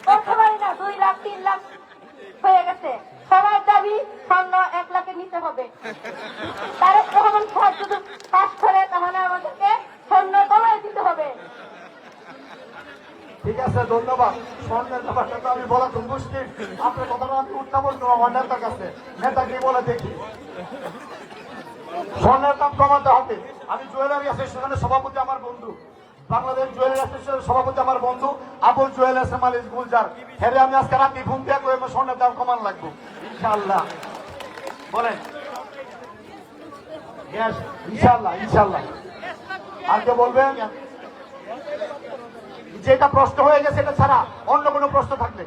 করতে পারি না। 2 লাখ 3 লাখ হয়ে গেছে। সবার দাবি স্বর্ণ 1 লাখে নিতে হবে। তারেক রহমান সাহেব যদি পাস করে, তাহলে আমাদেরকে স্বর্ণ কমায় দিতে হবে। ঠিক আছে, ধন্যবাদ। স্বর্ণের ব্যাপারটা তো আমি বলা খুব মুশকিল, আপনার কথাটা আমি উত্থাপন করবো আমার নেতার কাছে, নেতাকে বলে দেখি। স্বর্ণের দাম কমাতে হবে। আমি জুয়েলারি অ্যাসোসিয়েশনের সভাপতি, আমার বন্ধু, বাংলাদেশ জুয়েলারি অ্যাসোসিয়েশনের সভাপতি আমার বন্ধু আবুল জুয়েল এসএম আলী গুলজার, হেরে আমি আজকে রাতে ফোন দিয়ে করে স্বর্ণের দাম কমান লাগবো ইনশাআল্লাহ। বলেন। গ্যাস ইনশাআল্লাহ, ইনশাআল্লাহ। আর কে বলবেন? যেটা প্রশ্ন হয়ে গেছে এটা ছাড়া অন্য কোনো প্রশ্ন থাকলে।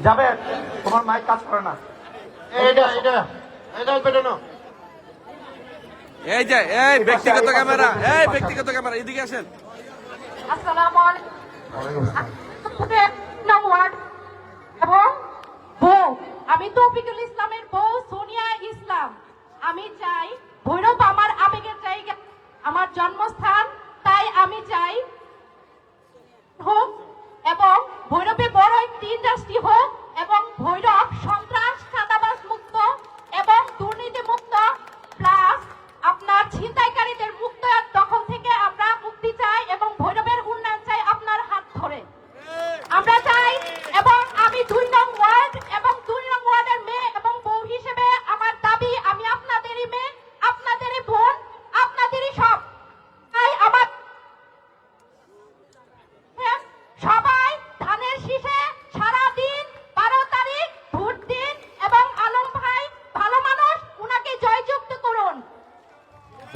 যাবে, তোমার মাইক কাজ করে না। এটা এটা এটা পেটানো। এই যে, এই ব্যক্তিগত ক্যামেরা, এই ব্যক্তিগত ক্যামেরা, এদিকে আসেন। আসসালামু আলাইকুম। ওয়ার্ড এবং বউ, আমি তৌফিকুল ইসলামের বউ সোনিয়া ইসলাম। আমি চাই ভৈরব আমার আবেগের জায়গা, আমার জন্মস্থান, তাই আমি চাই হোক এবং ভৈরবে বড় একটি ইন্ডাস্ট্রি হোক এবং ভৈরব সন্ত্রাস চাঁদাবাজ মুক্ত এবং দুর্নীতি মুক্ত, প্লাস আপনার ছিনতাইকারীদের মুক্ত দখল থেকে আমরা মুক্তি চাই এবং ভৈরবের উন্নয়ন চাই আপনার হাত ধরে আমরা চাই। এবং আমি 2 নং ওয়ার্ড এবং 2 নং ওয়ার্ডের মেয়ে এবং বউ হিসেবে আমার দাবি, আমি আপনাদেরই মেয়ে, আপনাদেরই বোন, আপনাদেরই সব। তাই আমার সবাই ধানের শীষে সারা দিন 12 তারিখ ভোট দিন এবং আলম ভাই ভালো মানুষ, উনাকে জয়যুক্ত করুন।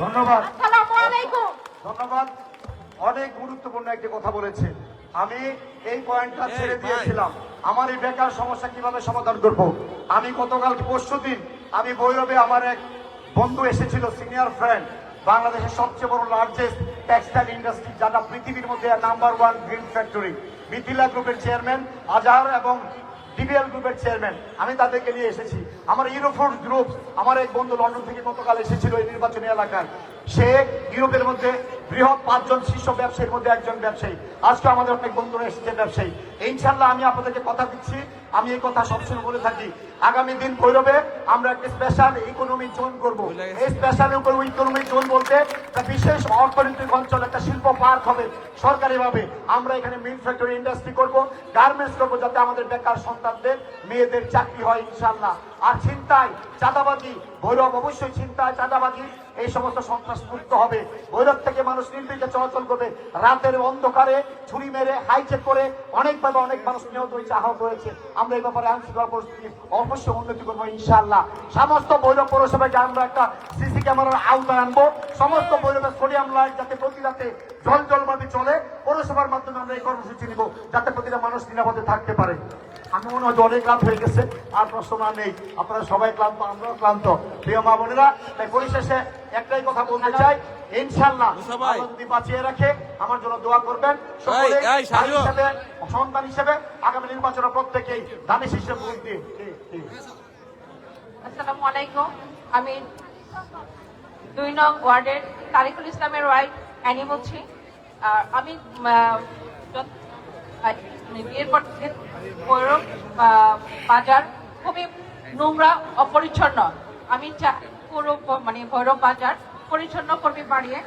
ধন্যবাদ, আসসালামু আলাইকুম। ধন্যবাদ। অনেক গুরুত্বপূর্ণ একটি কথা বলেছে। আমি এই পয়েন্টটা ছেড়ে দিয়েছিলাম, আমার এই বেকার সমস্যা কিভাবে সমাধান করব। আমি গতকাল পরশুদিন আমি ভৈরবে, আমার এক বন্ধু এসেছিল, সিনিয়র ফ্রেন্ড, বাংলাদেশের সবচেয়ে বড় লার্জেস্ট টেক্সটাইল ইন্ডাস্ট্রি, যেটা পৃথিবীর মধ্যে নাম্বার 1 গ্রিন ফ্যাক্টরি, মিথিলা গ্রুপের চেয়ারম্যান আজহার এবং ডিবিএল গ্রুপের চেয়ারম্যান, আমি তাদেরকে নিয়ে এসেছি। আমার ইউরোফুড গ্রুপ, আমার এক বন্ধু লন্ডন থেকে গতকাল এসেছিল এই নির্বাচনী এলাকায়। সে ইউরোপের মধ্যে বৃহৎ 5 জন শীর্ষ ব্যবসায়ীর মধ্যে একজন ব্যবসায়ী। আজকে আমাদের অনেক বন্ধুরা এসেছে ব্যবসায়ী। ইনশাল্লাহ আমি আপনাদেরকে কথা দিচ্ছি, আমি এই কথা সবসময় বলে থাকি, আগামী দিন ভৈরবে আমরা একটা স্পেশাল ইকোনমিক জোন করবো। এই স্পেশাল ইকোনমিক জোন বলতে একটা বিশেষ অর্থনৈতিক অঞ্চল, একটা শিল্প পার্ক হবে সরকারিভাবে। আমরা এখানে মিল ফ্যাক্টরি, ইন্ডাস্ট্রি করবো, গার্মেন্টস করবো, যাতে আমাদের বেকার সন্তানদের মেয়েদের চাকরি হয় ইনশাল্লাহ। আর চিন্তায় চাঁদাবাজি, ভৈরব অবশ্যই চিন্তায় চাঁদাবাজি এই সমস্ত সন্ত্রাস মুক্ত হবে। ভৈরব থেকে মানুষ নির্বিঘ্নে চলাচল করবে। রাতের অন্ধকারে ছুরি মেরে হাইজেক করে অনেকভাবে অনেক মানুষ নিহত হয়েছে, আহত হয়েছে। আমরা এই ব্যাপারে আইনশৃঙ্খলা পরিস্থিতি অবশ্যই উন্নতি করবো ইনশাআল্লাহ। সমস্ত ভৈরব পৌরসভাকে আমরা একটা সিসি ক্যামেরার আওতায় আনবো। সমস্ত ভৈরবের সোডিয়াম লাইট যাতে প্রতি রাতে জলভাবে চলে, পৌরসভার মাধ্যমে আমরা এই কর্মসূচি নিব, যাতে প্রতিটা মানুষ নিরাপদে থাকতে পারে। আমি মনে হয় অনেক রাত হয়ে গেছে, আর প্রশ্ন আর নেই। আপনারা সবাই ক্লান্ত, আমরাও ক্লান্ত। প্রিয় মা বোনেরা, তাই পরিশেষে একটাই কথা বলতে চাই, ইনশাআল্লাহ আল্লাহ যদি বাঁচিয়ে রাখে আমার জন্য দোয়া করবেন। সকলে ভাই হিসেবে, সন্তান হিসেবে আগামী নির্বাচনে প্রত্যেকেই দানিশ হিসেবে ভোট দিয়ে। আসসালামু আলাইকুম। আমি 2 নং ওয়ার্ডের তারিকুল ইসলামের ওয়াইফ অ্যানি বলছি। আর আমি বিয়ের পর থেকে ভৈরব বাজার খুবই নোংরা, অপরিচ্ছন্ন। আমি চাই পুরো ভৈরব বাজার পরিচ্ছন্ন করবে, বাড়িয়ে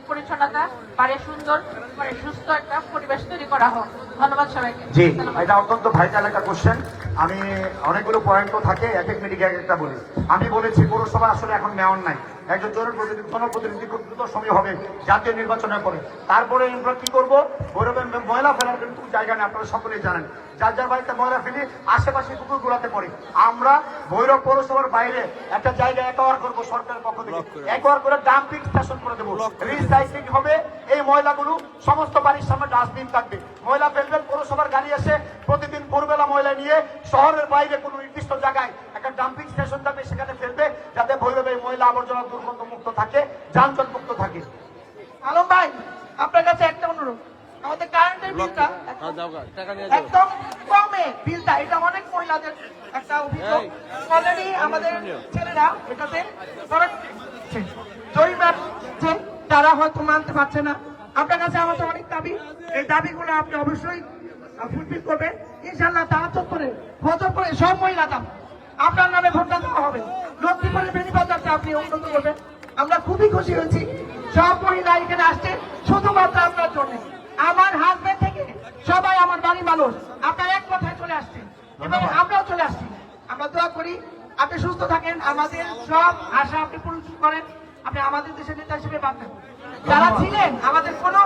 পরিচ্ছন্নতা বাড়িয়ে সুন্দর সুস্থ একটা পরিবেশ তৈরি করা হোক। ধন্যবাদ সবাইকে। জি, এটা অত্যন্ত ভাইটাল একটা কোশ্চেন। আমি অনেকগুলো পয়েন্টও থাকে, এক এক মিনিটে এক একটা বলি। আমি বলেছি পৌরসভা আসলে এখন মেয়র নাই, একজন জনপ্রতিনিধি খুব দ্রুত সময় হবে জাতীয় নির্বাচনের পরে। তারপরে আমরা কি করবো, ভৈরবে ময়লা ফেলার কিন্তু জায়গা নেই, আপনারা সকলেই জানেন। যার যার বাড়িতে ময়লা ফেলি আশেপাশে কুকুর গুলাতে পড়ে। আমরা ভৈরব পৌরসভার বাইরে একটা জায়গা একোয়ার করবো সরকারের পক্ষ থেকে, একোয়ার করে ডাম্পিং স্টেশন করে দেবো। রিসাইক্লিং হবে, এই ময়লাগুলো সমস্ত বাড়ির সামনে ডাস্টবিন থাকবে, ময়লা ফেলবেন, পৌরসভার গাড়ি এসে প্রতিদিন ভোরবেলা ময়লা নিয়ে শহরের বাইরে কোনো নির্দিষ্ট জায়গায় একটা ডাম্পিং স্টেশন থাকবে, সেখানে ফেলবে, যাতে ভৈরবে ময়লা আবর্জনা দুর্গন্ধ মুক্ত থাকে, যানজট মুক্ত থাকে। আলম ভাই, আপনার কাছে একটা অনুরোধ, আমাদের কারেন্টের বিলটা একদম কমে, বিলটা এটা অনেক মহিলাদের একটা অভিযোগ। অলরেডি আমাদের ছেলেরা এটাতে জরিমানা যে তারা হয়তো মানতে পারছে না। আপনার কাছে আমাদের অনেক দাবি, এই দাবিগুলো আপনি অবশ্যই ফুলফিল করবেন ইনশাল্লাহ। তাহাজ্জুদ করে ফজর করে সব মহিলা দাম আপনার নামে ভোটটা দেওয়া হবে। লক্ষ্মীপুরের বেনিবাজারটা আপনি উন্নত করবেন। আমরা খুবই খুশি হয়েছি, সব মহিলা এখানে আসছে শুধুমাত্র আপনার জন্য। আমার হাজবেন্ড থেকে সবাই আমার বাড়ির মানুষ আপনার এক কথায় চলে আসছে এবং আমরাও চলে আসছি। আমরা দোয়া করি আপনি সুস্থ থাকেন, আমাদের সব আশা আপনি পূরণ করেন, আপনি আমাদের দেশের নেতা হিসেবে বাঁচেন। যারা ছিলেন আমাদের কোনো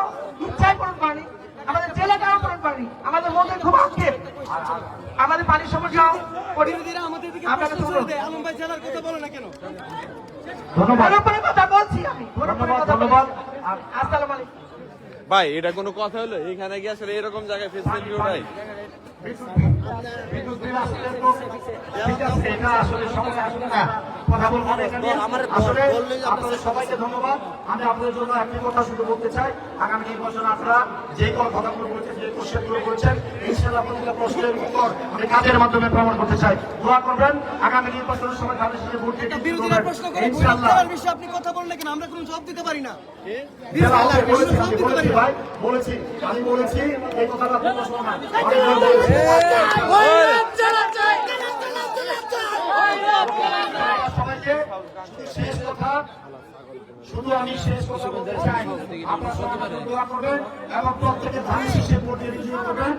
ইচ্ছাই পূরণ করেনি, আমাদের জেলাটাও পূরণ করেনি, আমাদের মধ্যে খুব আক্ষেপ, আমাদের পানির সমস্যা আপনাকে কথা বলছি আমি। ধন্যবাদ। আসসালামু আলাইকুম। ভাই এটা কোনো কথা হলো? এখানে কি আসলে এরকম জায়গায় ফেসিলিটিও নাই? বিদ্যুৎ বিল আসলে তো ঠিক আছে, এটা আসলে সময় আসলে না কথা বলবো না এখানে। আসলে আপনাদের সবাইকে ধন্যবাদ। আমি আপনাদের জন্য একটি কথা শুধু বলতে চাই, আগামী নির্বাচনে আপনারা যে কথাগুলো বলছেন, যে কোশ্চেনগুলো বলছেন, ইনশাআল্লাহ প্রতিটা প্রশ্নের উত্তর আমি কাজের মাধ্যমে প্রমাণ করতে চাই। দোয়া করবেন আগামী নির্বাচনের সময় তাদের সাথে ভোট দিতে ইনশাআল্লাহ। আপনি কথা বললেন কেন? আমরা কোনো জবাব দিতে পারি না। আমি বলেছি এই কথাটা সবাইকে শেষ কথা, শুধু আমি শেষ কথা বলতে চাই, আপনারা সবাই দোয়া করবেন এবং প্রত্যেকে ধানের শীষে ভোট দিয়ে বিজয়ী করবেন।